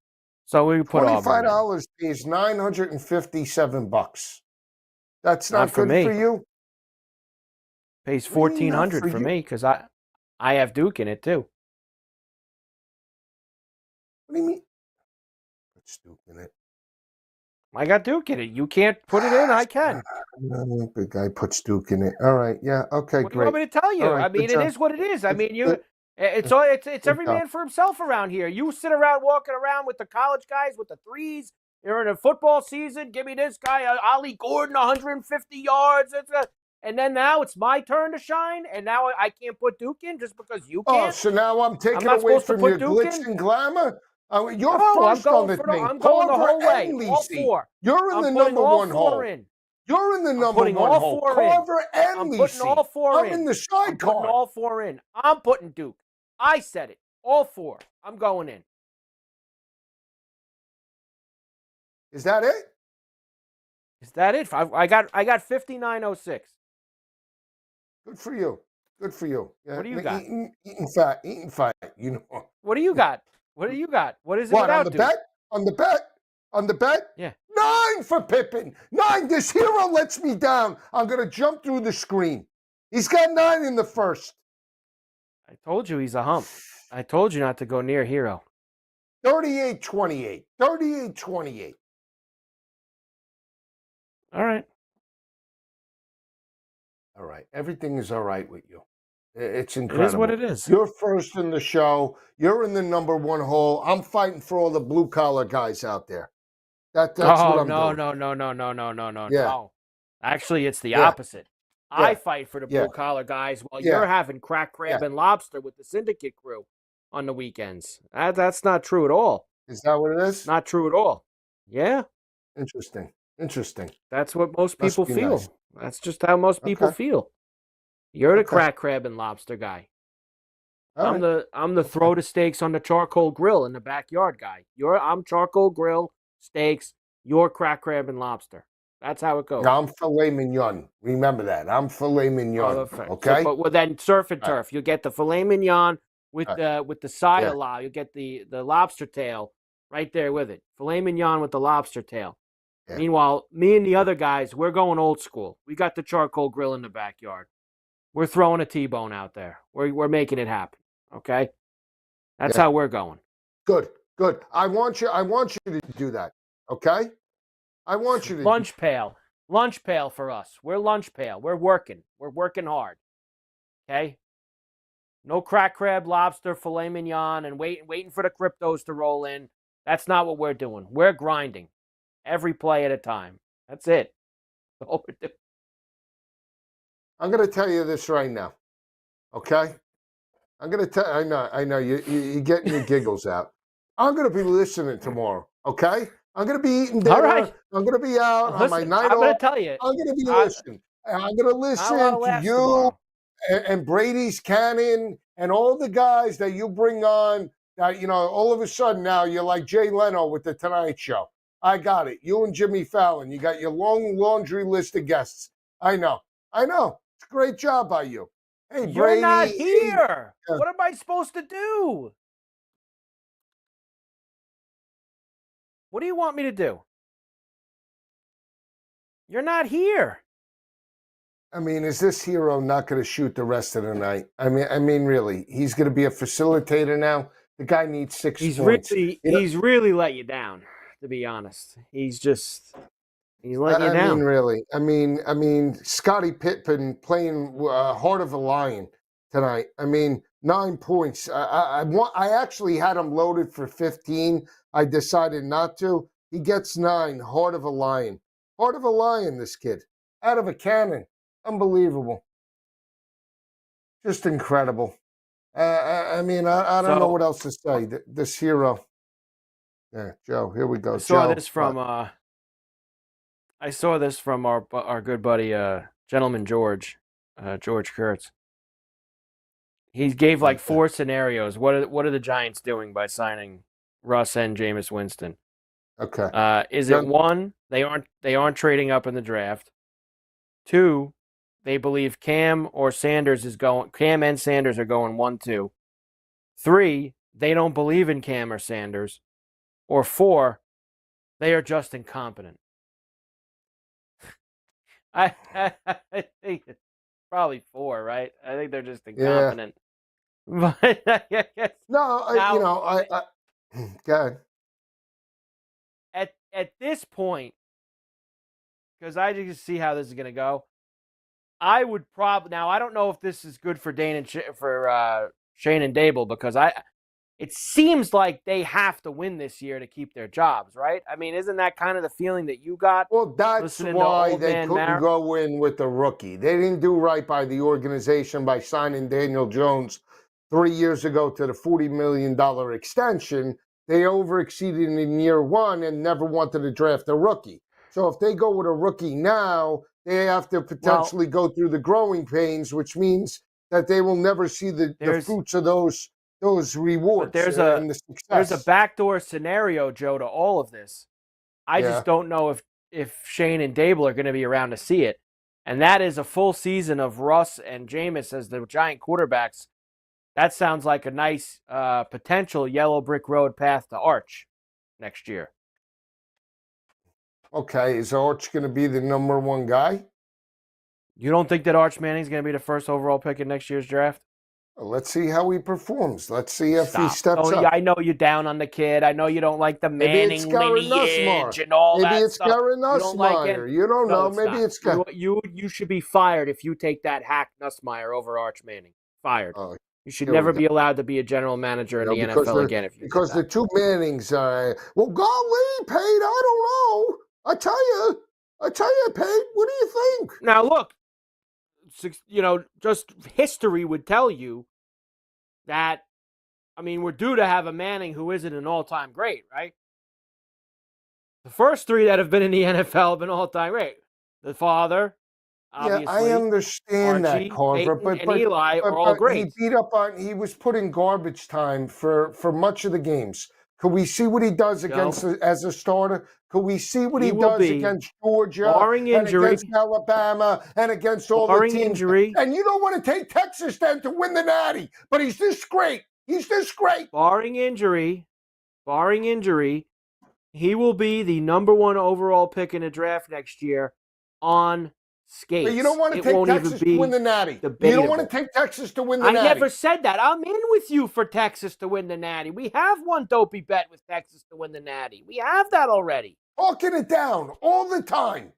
So we put $25 pays $957. That's not good for you. Pays $1,400 for me because I have Duke in it too. What do you mean? Put Duke in it. I got Duke in it. You can't put it in. I can. Big guy puts Duke in it. All right. Yeah. Okay. What great. do you want me to tell you? Right, I mean, it is what it is. I mean, it's every man for himself around here. You sit around walking around with the college guys with the threes. You're in a football season. Give me this guy, Ollie Gordon, 150 yards. And then now it's my turn to shine. And now I can't put Duke in just because you can't. Oh, so now I'm taking away from your glitz and glamour? You're first on the thing. I'm going the whole way. All four. You're in the number one hole. You're in the number one hole. Carver and Lisi. I'm putting all four in. I'm in the sidecar. I'm putting all four in. I'm putting Duke. I said it. All four. I'm going in. Is that it? Is that it? I got 59.06. Good for you. Good for you. What do you got? Eating fat. You know. What do you got? What do you got? What is it? What, on the bet? On the bet? On the bet? Yeah. 9 for Pippen. 9. This hero lets me down. I'm going to jump through the screen. He's got 9 in the first. I told you he's a hump. I told you not to go near hero. 38-28. 38-28. All right. All right. Everything is all right with you. It's incredible. It is what it is. You're first in the show. You're in the number one hole. I'm fighting for all the blue collar guys out there. That's what I'm doing. No. Yeah. No. Actually, it's the opposite. Yeah. I fight for the blue collar guys while you're having crack crab and lobster with the syndicate crew on the weekends. That's not true at all. Is that what it is? Not true at all. Yeah. Interesting. That's what most people feel. Nice. That's just how most people feel. You're the crack crab and lobster guy. I'm the throw the steaks on the charcoal grill in the backyard guy. I'm charcoal grill, steaks, you're crack crab and lobster. That's how it goes. I'm filet mignon. Remember that. I'm filet mignon. Okay. So, but then surf and turf. You get the filet mignon with the side allow. You get the lobster tail right there with it. Filet mignon with the lobster tail. Yeah. Meanwhile, me and the other guys, we're going old school. We got the charcoal grill in the backyard. We're throwing a T-bone out there. We're making it happen. Okay, that's how we're going. Good. I want you to do that. Okay. I want you to Lunch pail for us. We're lunch pail. We're working hard. Okay. No crack crab, lobster, filet mignon, and waiting for the cryptos to roll in. That's not what we're doing. We're grinding every play at a time. That's it. That's all we're doing. I'm going to tell you this right now. Okay. I'm going to tell. I know. You're getting your giggles out. I'm going to be listening tomorrow. Okay. I'm going to be eating dinner. All right. I'm going to be out on my night off. I'm going to tell you. I'm going to be listening. I'm going to listen to you and Brady's Cannon and all the guys that you bring on. That all of a sudden now you're like Jay Leno with the Tonight Show. I got it. You and Jimmy Fallon. You got your long laundry list of guests. I know. It's a great job by you. Hey, You're Brady. not here. What am I supposed to do? What do you want me to do? You're not here. I mean, is this hero not going to shoot the rest of the night? I mean, really, he's going to be a facilitator now. The guy needs 6 points. He's really let you down, to be honest. He's letting you down. I mean, really. I mean, Scottie Pippen playing Heart of a Lion tonight. I mean, 9 points. I actually had him loaded for 15. I decided not to. He gets 9. Heart of a Lion. Heart of a Lion, this kid. Out of a cannon. Unbelievable. Just incredible. I mean, I don't know what else to say. This hero. Yeah, Joe, here we go. I saw this from our good buddy, Gentleman George Kurtz. He gave like 4 scenarios. What are the Giants doing by signing Russ and Jameis Winston? Okay. Is it 1, they aren't trading up in the draft? 2, they believe Cam and Sanders are going 1-2. 3, they don't believe in Cam or Sanders. Or 4, they are just incompetent. I think it's probably 4, right? I think they're just incompetent. Yeah. But go ahead. At this point, because I just see how this is going to go, I would probably now. I don't know if this is good for Dane and for Shane and Dable because it seems like they have to win this year to keep their jobs, right? I mean, isn't that kind of the feeling that you got? Well, that's why they couldn't go in with the rookie. They didn't do right by the organization by signing Daniel Jones 3 years ago to the $40 million extension. They overexceeded in year 1 and never wanted to draft a rookie. So if they go with a rookie now, they have to potentially go through the growing pains, which means that they will never see the fruits of those rewards. But there's a backdoor scenario, Joe, to all of this. I just don't know if Shane and Dable are going to be around to see it. And that is a full season of Russ and Jameis as the Giant quarterbacks. That sounds like a nice potential yellow brick road path to Arch next year. Okay, is Arch going to be the number 1 guy? You don't think that Arch Manning's going to be the first overall pick in next year's draft? Well, let's see how he performs. Let's see if he steps up. I know you're down on the kid. I know you don't like the Manning lineage and all that stuff. Maybe it's Gary Nussmeier. You don't know. Maybe it's Gary. You should be fired if you take that hack Nussmeier over Arch Manning. Fired. You should never be allowed to be a general manager in the NFL again. Because the two Mannings are, well, golly, Pate, I don't know. I tell you, Pate, what do you think? Now, look, just history would tell you that, I mean, we're due to have a Manning who isn't an all-time great, right? The first 3 that have been in the NFL have been all-time great. The father, obviously. Yeah, I understand Archie, that, Carver, Peyton, and Eli are all great. He was put in garbage time for much of the games. Could we see what he does as a starter? Could we see what he does against Georgia barring injury, and against Alabama and against all the teams? Injury. And you don't want to take Texas then to win the Natty, but he's this great. Barring injury, He will be the number 1 overall pick in the draft next year on skates. But you don't want to take Texas to win the Natty. Debatable. You don't want to take Texas to win the Natty. I never said that. I'm in with you for Texas to win the Natty. We have one dopey bet with Texas to win the Natty. We have that already. Talking it down all the time.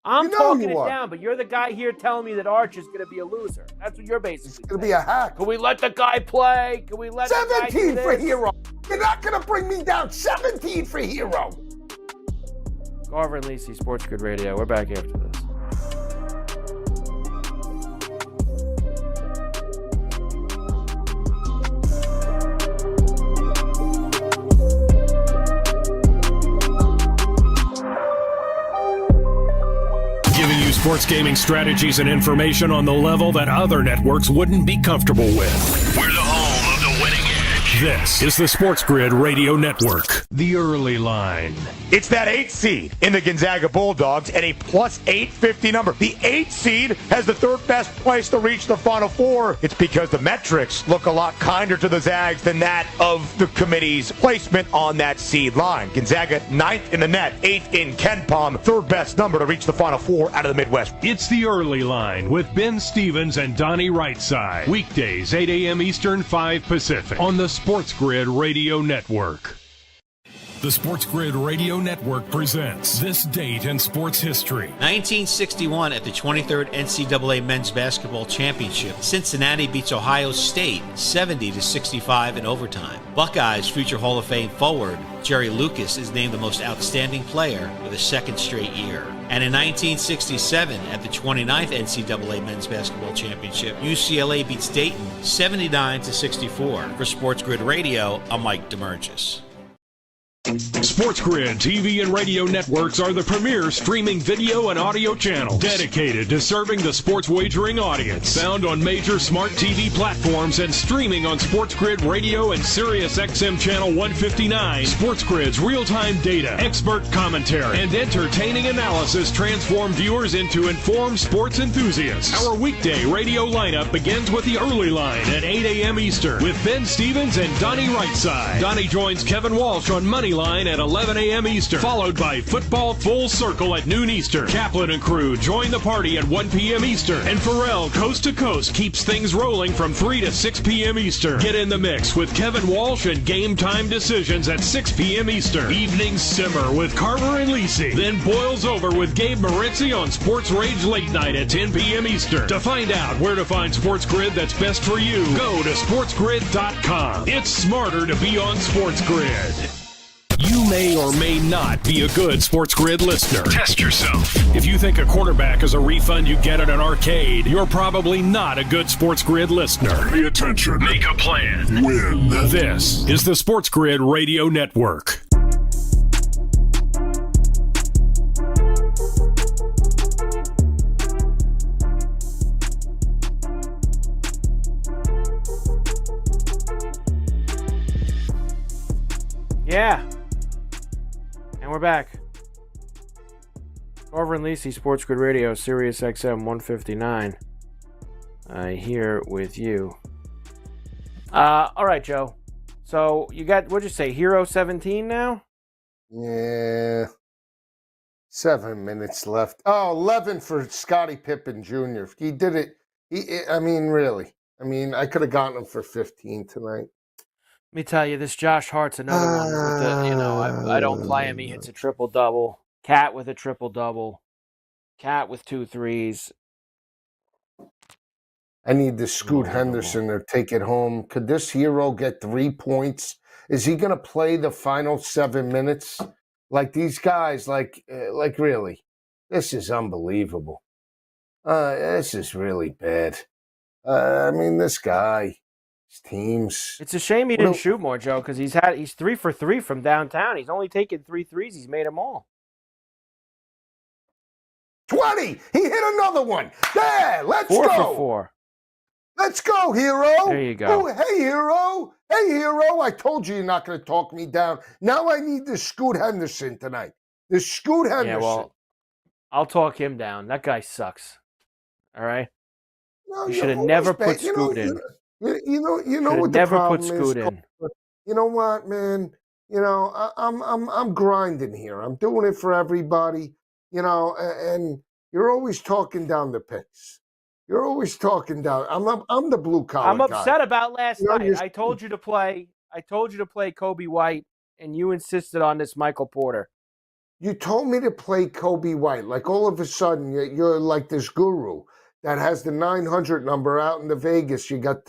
I'm talking it down, but you're the guy here telling me that Arch is going to be a loser. That's what you're basically saying. It's going to be a hack. Can we let the guy play? Can we let 17 for Hero. You're not going to bring me down. 17 for Hero. Carver and Lisi, SportsGrid Radio. We're back after this. Giving you sports gaming strategies and information on the level that other networks wouldn't be comfortable with. We're the home of the winning edge. This is the SportsGrid Radio Network. The early line. It's that 8 seed in the Gonzaga Bulldogs and a plus 850 number. The 8 seed has the third best place to reach the Final Four. It's because the metrics look a lot kinder to the Zags than that of the committee's placement on that seed line. Gonzaga 9th in the net, 8th in KenPom, third best number to reach the Final Four out of the Midwest. It's the early line with Ben Stevens and Donnie Rightside. Weekdays, 8 a.m. Eastern, 5 Pacific on the SportsGrid Radio Network. The SportsGrid Radio Network presents This Date in Sports History. 1961 at the 23rd NCAA Men's Basketball Championship, Cincinnati beats Ohio State 70-65 in overtime. Buckeyes future Hall of Fame forward Jerry Lucas is named the most outstanding player for the second straight year. And in 1967 at the 29th NCAA Men's Basketball Championship, UCLA beats Dayton 79-64. For SportsGrid Radio, I'm Mike DeMurgis. SportsGrid TV and radio networks are the premier streaming video and audio channels dedicated to serving the sports wagering audience. Found on major smart TV platforms and streaming on SportsGrid Radio and SiriusXM Channel 159. SportsGrid's real-time data, expert commentary, and entertaining analysis transform viewers into informed sports enthusiasts. Our weekday radio lineup begins with the early line at 8 a.m. Eastern with Ben Stevens and Donnie Rightside. Donnie joins Kevin Walsh on Money Line at 11 a.m. Eastern, followed by Football Full Circle at noon Eastern. Kaplan and crew join the party at 1 p.m. Eastern, and Pharrell Coast to Coast keeps things rolling from 3 to 6 p.m. Eastern. Get in the mix with Kevin Walsh and Game Time Decisions at 6 p.m. Eastern. Evenings simmer with Carver and Lisi, then boils over with Gabe Moritzi on Sports Rage Late Night at 10 p.m. Eastern. To find out where to find SportsGrid that's best for you, go to sportsgrid.com. It's smarter to be on SportsGrid. You may or may not be a good SportsGrid listener. Test yourself. If you think a quarterback is a refund you get at an arcade, you're probably not a good SportsGrid listener. Pay attention. Make a plan. Win. This is the SportsGrid Radio Network. Yeah. And we're back. Carver and Lisi, SportsGrid Radio, SiriusXM 159. Here with you. All right, Joe. So you got, what'd you say, Hero 17 now? Yeah. 7 minutes left. Oh, 11 for Scottie Pippen Jr. He did it. Really. I could have gotten him for 15 tonight. Let me tell you, this Josh Hart's another one with the, I don't play him. He hits a triple-double. Cat with a triple-double. Cat with 2 threes. I need the Scoot Henderson to take it home. Could this hero get 3 points? Is he going to play the final 7 minutes? Like these guys, like really? This is unbelievable. This is really bad. This guy. Teams. It's a shame he didn't shoot more, Joe, because he's 3 for 3 from downtown. He's only taken 3 threes. He's made them all. 20. He hit another one. There. Let's go. 4 for 4. Let's go, Hero. There you go. Oh, hey, Hero. Hey, Hero. I told you you're not going to talk me down. Now I need the Scoot Henderson tonight. The Scoot Henderson. Yeah, well, I'll talk him down. That guy sucks. All right. No, you should have never put Scoot in. You know what the problem is? you know what, man? I'm grinding here. I'm doing it for everybody. And you're always talking down the picks. You're always talking down. I'm the blue collar I'm guy. upset about last night. You're, I told you to play Kobe White, and you insisted on this Michael Porter. You told me to play Kobe White. Like all of a sudden, you're like this guru that has the 900 number out in the Vegas. You got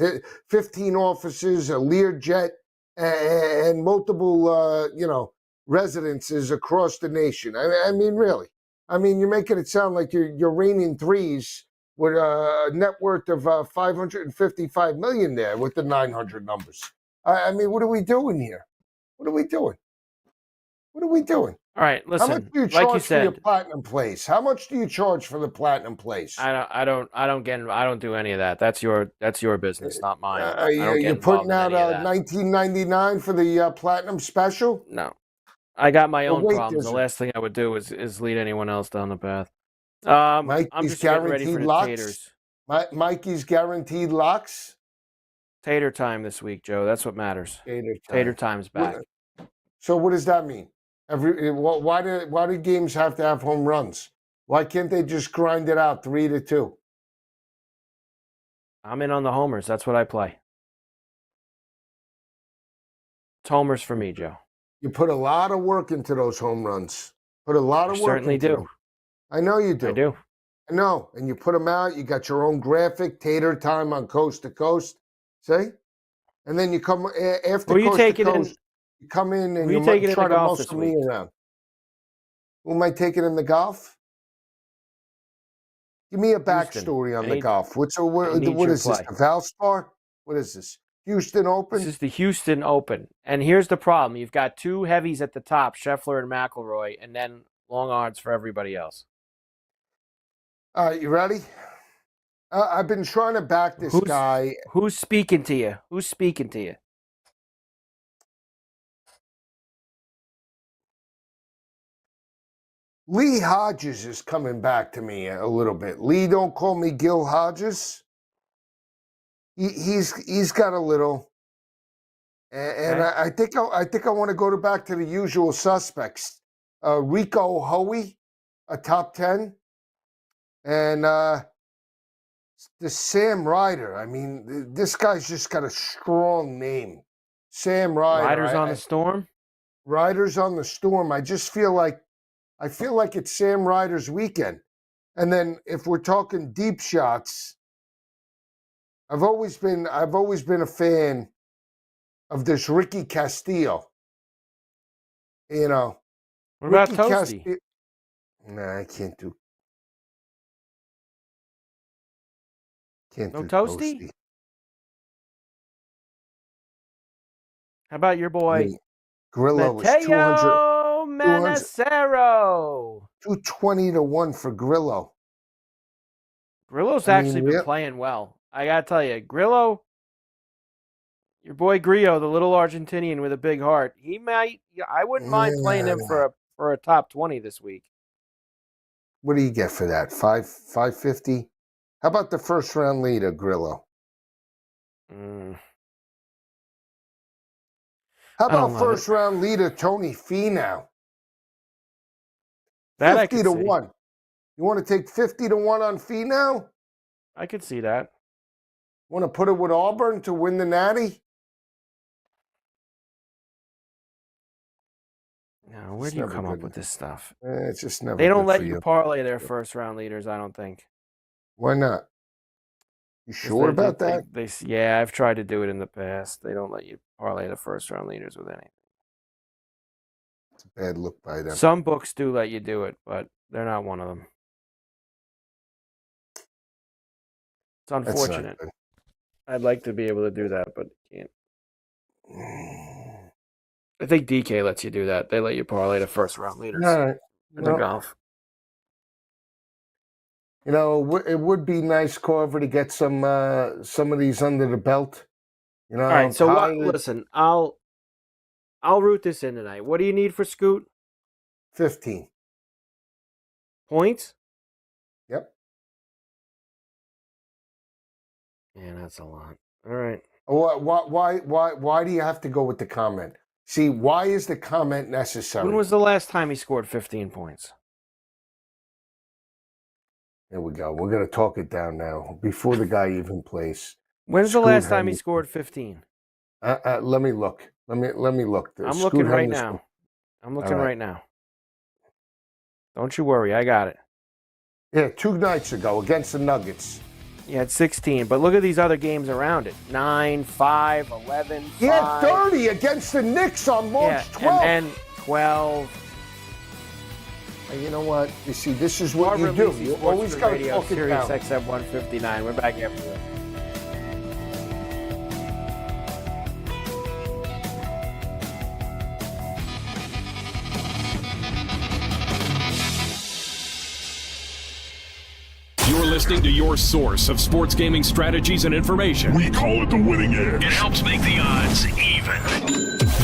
15 offices, a Learjet, and multiple, residences across the nation. I mean, really. I mean, you're making it sound like you're raining threes with a net worth of 555 million there with the 900 numbers. I mean, what are we doing here? What are we doing? What are we doing? All right, listen. How much do you like you charge for your said, platinum place? How much do you charge for the platinum place? I don't do any of that. That's your business, not mine. I don't get You're involved putting in out any of that. $19.99 for the platinum special? No, I got my Well, own wait, problems. The there's last thing I would do is lead anyone else down the path. I'm Mikey's just getting ready for guaranteed the locks. taters. Mikey's guaranteed locks. Tater time this week, Joe. That's what matters. Tater time's back. So what does that mean? Why do games have to have home runs? Why can't they just grind it out 3-2? I'm in on the homers. That's what I play. It's homers for me, Joe. You put a lot of work into those home runs. Put a lot of work certainly into do. them. I know you do. I do. I know. And you put them out. You got your own graphic, tater time on coast to coast. See? And then you come after coast to coast. You come in and you try to muscle me around. Who am I taking in the golf? Give me a backstory on the golf. What is this? The Valspar? What is this? Houston Open? This is the Houston Open. And here's the problem. You've got two heavies at the top, Scheffler and McIlroy, and then long odds for everybody else. All right, you ready? I've been trying to back this guy. Who's speaking to you? Who's speaking to you? Lee Hodges is coming back to me a little bit. Lee, don't call me Gil Hodges. He's got a little, and I think I want to go back to the usual suspects. Rico Hoey, a top 10, and the Sam Ryder. I mean, this guy's just got a strong name. Sam Ryder. Riders on the Storm. Riders on the Storm. I feel like it's Sam Ryder's weekend. And then if we're talking deep shots, I've always been a fan of this Ricky Castillo. You know. What about Toasty? Nah, I can't do. No Toasty? How about your boy Grillo was Mateo Manacero? 220-1 for Grillo. Grillo's actually been playing well. I gotta tell you, Grillo, your boy Grillo, the little Argentinian with a big heart, he might. I wouldn't mind playing him for a top 20 this week. What do you get for that? 550? How about the first round leader, Grillo? How about first round leader Tony Finau? 50-1. You want to take 50-1 on Finau? I could see that. Want to put it with Auburn to win the Natty? No, where do you come up with this stuff? It's just never. They don't let you parlay their first round leaders, I don't think. Why not? You sure about that? Yeah, I've tried to do it in the past. They don't let you parlay the first round leaders with anything. It's a bad look by them. Some books do let you do it, but they're not one of them. It's unfortunate. I'd like to be able to do that, but can't. I think DK lets you do that. They let you parlay the first round leaders in the golf. You know, it would be nice, Carver, to get some of these under the belt. You know. All right. So listen, I'll root this in tonight. What do you need for Scoot? 15 points. Yep. Yeah, that's a lot. All right. Why do you have to go with the comment? See, why is the comment necessary? When was the last time he scored 15 points? There we go. We're going to talk it down now before the guy even plays. When's the last time he scored 15? Let me look. Let me look. I'm looking right now. I'm looking right now. Don't you worry. I got it. Yeah, 2 nights ago against the Nuggets. He had 16, but look at these other games around it. 9, 5, 11, 5. He had 30 against the Knicks on March 12th. And 12. You know what? You see, this is what Carver you do. Lisi, You always got to talk it Sirius down. XM 159. We're back after this. You're listening to your source of sports gaming strategies and information. We call it the winning edge. It helps make the odds even.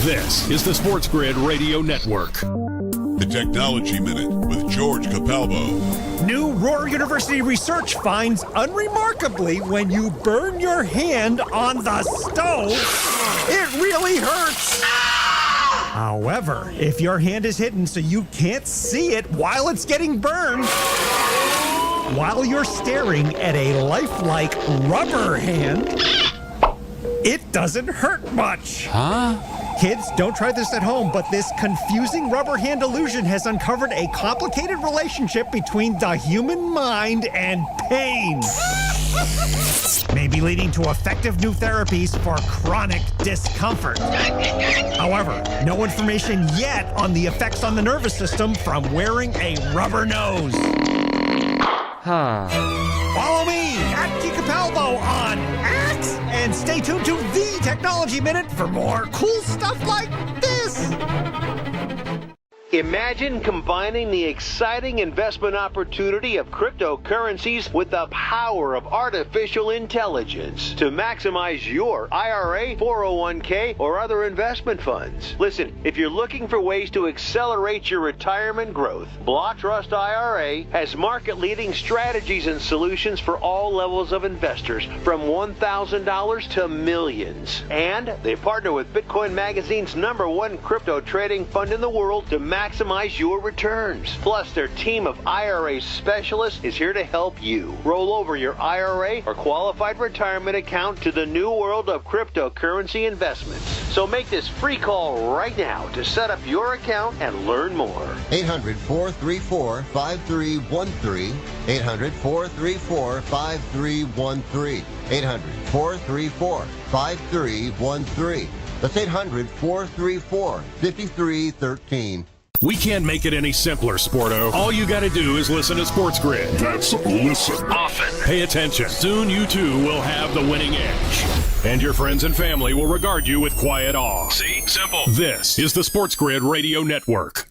This is the SportsGrid Radio Network. The Technology Minute with George Capalbo. New Roar University research finds unremarkably when you burn your hand on the stove, it really hurts. However, if your hand is hidden so you can't see it while it's getting burned, while you're staring at a lifelike rubber hand, it doesn't hurt much. Huh? Kids, don't try this at home, but this confusing rubber hand illusion has uncovered a complicated relationship between the human mind and pain. Maybe leading to effective new therapies for chronic discomfort. However, no information yet on the effects on the nervous system from wearing a rubber nose. Follow me at G Capalbo on X and stay tuned to the Technology Minute for more cool stuff like this. Imagine combining the exciting investment opportunity of cryptocurrencies with the power of artificial intelligence to maximize your IRA, 401k, or other investment funds. Listen, if you're looking for ways to accelerate your retirement growth, Block Trust IRA has market-leading strategies and solutions for all levels of investors, from $1,000 to millions. And they partner with Bitcoin Magazine's #1 crypto trading fund in the world to maximize your returns. Plus, their team of IRA specialists is here to help you roll over your IRA or qualified retirement account to the new world of cryptocurrency investments. So make this free call right now to set up your account and learn more. 800-434-5313. 800-434-5313. 800-434-5313. That's 800-434-5313. We can't make it any simpler, Sporto. All you gotta do is listen to SportsGrid. That's listen. Often. Pay attention. Soon you too will have the winning edge. And your friends and family will regard you with quiet awe. See? Simple. This is the SportsGrid Radio Network.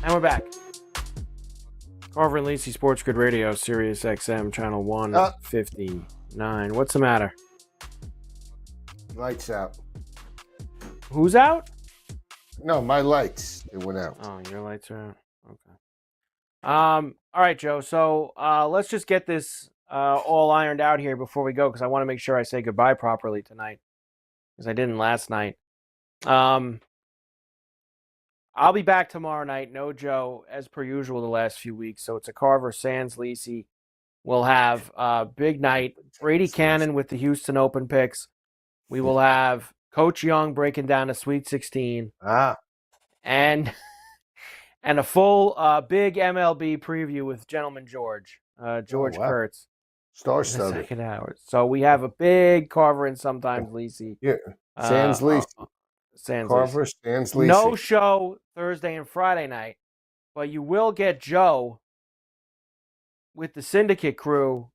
And we're back. Carver and Lisi, SportsGrid Radio, Sirius XM, channel 159. What's the matter? Lights out. Who's out? No, my lights. They went out. Oh, your lights are out. Okay. All right, Joe. So let's just get this all ironed out here before we go, because I want to make sure I say goodbye properly tonight, because I didn't last night. I'll be back tomorrow night. No Joe, as per usual, the last few weeks. So it's a Carver sans Lisi. We'll have a big night. Brady Cannon with the Houston Open picks. We will have Coach Young breaking down the Sweet 16. And a full big MLB preview with Gentleman George. George Kurtz. Star-studded. Second hour. So we have a big Carver and sometimes Lisi. Yeah. Sans Lisi. Carver, Sans Lisi. No show Thursday and Friday night, but you will get Joe with the Syndicate crew,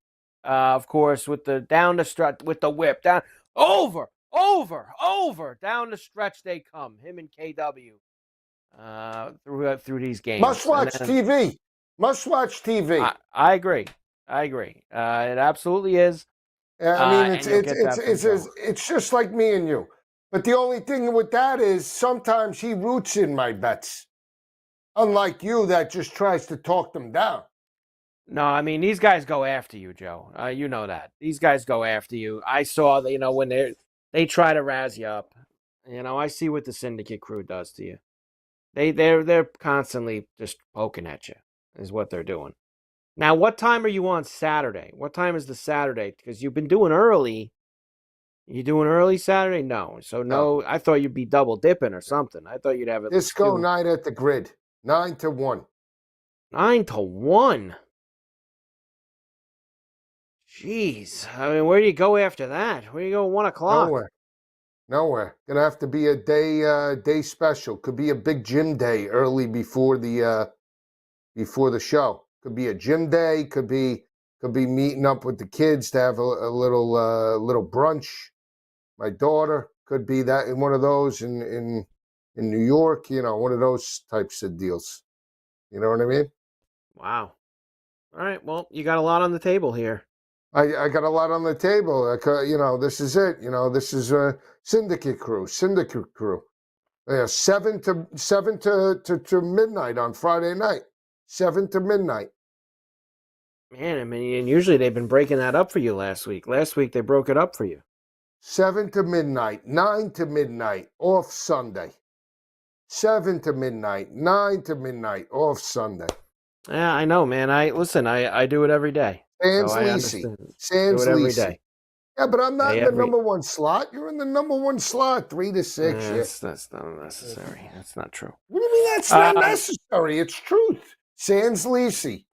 of course, with the down the stretch, with the whip down over down the stretch they come. Him and KW through these games. Must watch TV. Must watch TV. I agree. It absolutely is. I mean, it's just like me and you. But the only thing with that is sometimes he roots in my bets, unlike you that just tries to talk them down. No, I mean, these guys go after you, Joe. You know that. These guys go after you. I saw that, when they try to razz you up. I see what the syndicate crew does to you. They're constantly just poking at you, is what they're doing. Now, what time are you on Saturday? What time is the Saturday? Because you've been doing early. You doing early Saturday? No. So, no, I thought you'd be double dipping or something. I thought you'd have it. Disco night at the Grid, 9 to 1. 9 to 1? Jeez. I mean, where do you go after that? Where do you go at 1 o'clock? Nowhere. Gonna have to be a day special. Could be a big gym day early before the show. Could be a gym day. Could be meeting up with the kids to have a little brunch. My daughter could be that in one of those in New York. One of those types of deals. You know what I mean? Wow. All right. Well, you got a lot on the table here. I got a lot on the table. This is it. This is a syndicate crew. Yeah, 7 to midnight on Friday night. 7 to midnight. Man, I mean, and usually they've been breaking that up for you last week. Last week they broke it up for you. 7 to midnight, 9 to midnight, off Sunday. 7 to midnight, 9 to midnight, off Sunday. Yeah, I know, man. I do it every day. Sans Lisi. Yeah, but I'm not in the number one slot. You're in the number one slot, 3 to 6. That's not necessary. That's not true. What do you mean that's not necessary? It's truth. Sans Lisi.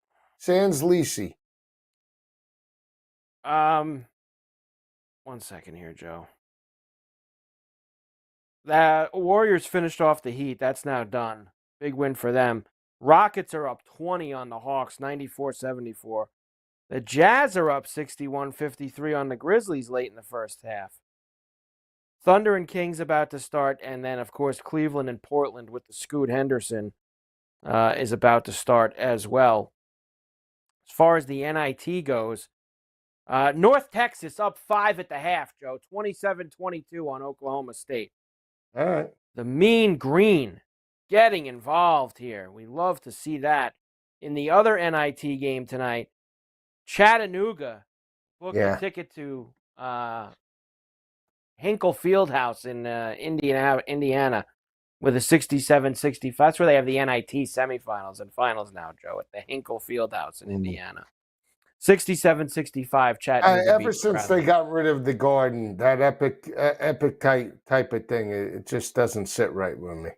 1 second here, Joe. The Warriors finished off the Heat. That's now done. Big win for them. Rockets are up 20 on the Hawks, 94-74. The Jazz are up 61-53 on the Grizzlies late in the first half. Thunder and Kings about to start, and then, of course, Cleveland and Portland with the Scoot Henderson is about to start as well. As far as the NIT goes, North Texas up 5 at the half, Joe. 27-22 on Oklahoma State. All right. The Mean Green getting involved here. We love to see that. In the other NIT game tonight, Chattanooga booked a ticket to Hinkle Fieldhouse in Indiana with a 67-65. That's where they have the NIT semifinals and finals now, Joe, at the Hinkle Fieldhouse in Indiana. 67-65 Chattanooga. Ever since they got rid of the Garden, that epic type of thing, it just doesn't sit right with me.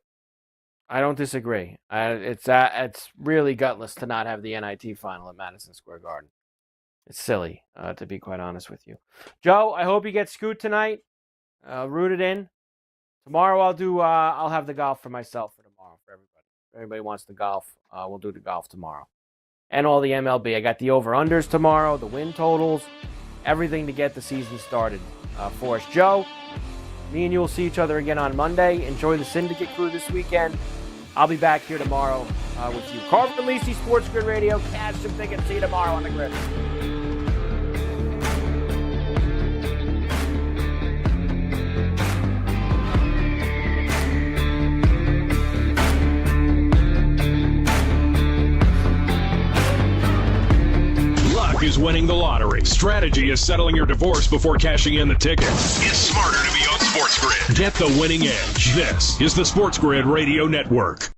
I don't disagree. It's really gutless to not have the NIT final at Madison Square Garden. It's silly, to be quite honest with you. Joe, I hope you get Scoot tonight. Root it in. Tomorrow I'll have the golf for myself for tomorrow for everybody. If everybody wants the golf, we'll do the golf tomorrow. And all the MLB. I got the over-unders tomorrow, the win totals, everything to get the season started for us. Joe, me and you will see each other again on Monday. Enjoy the Syndicate crew this weekend. I'll be back here tomorrow with you. Carver Lisi, SportsGrid Radio. Cash some tickets. See you tomorrow on the grid. Is winning the lottery. Strategy is settling your divorce before cashing in the tickets. It's smarter to be on SportsGrid. Get the winning edge. This is the SportsGrid Radio Network.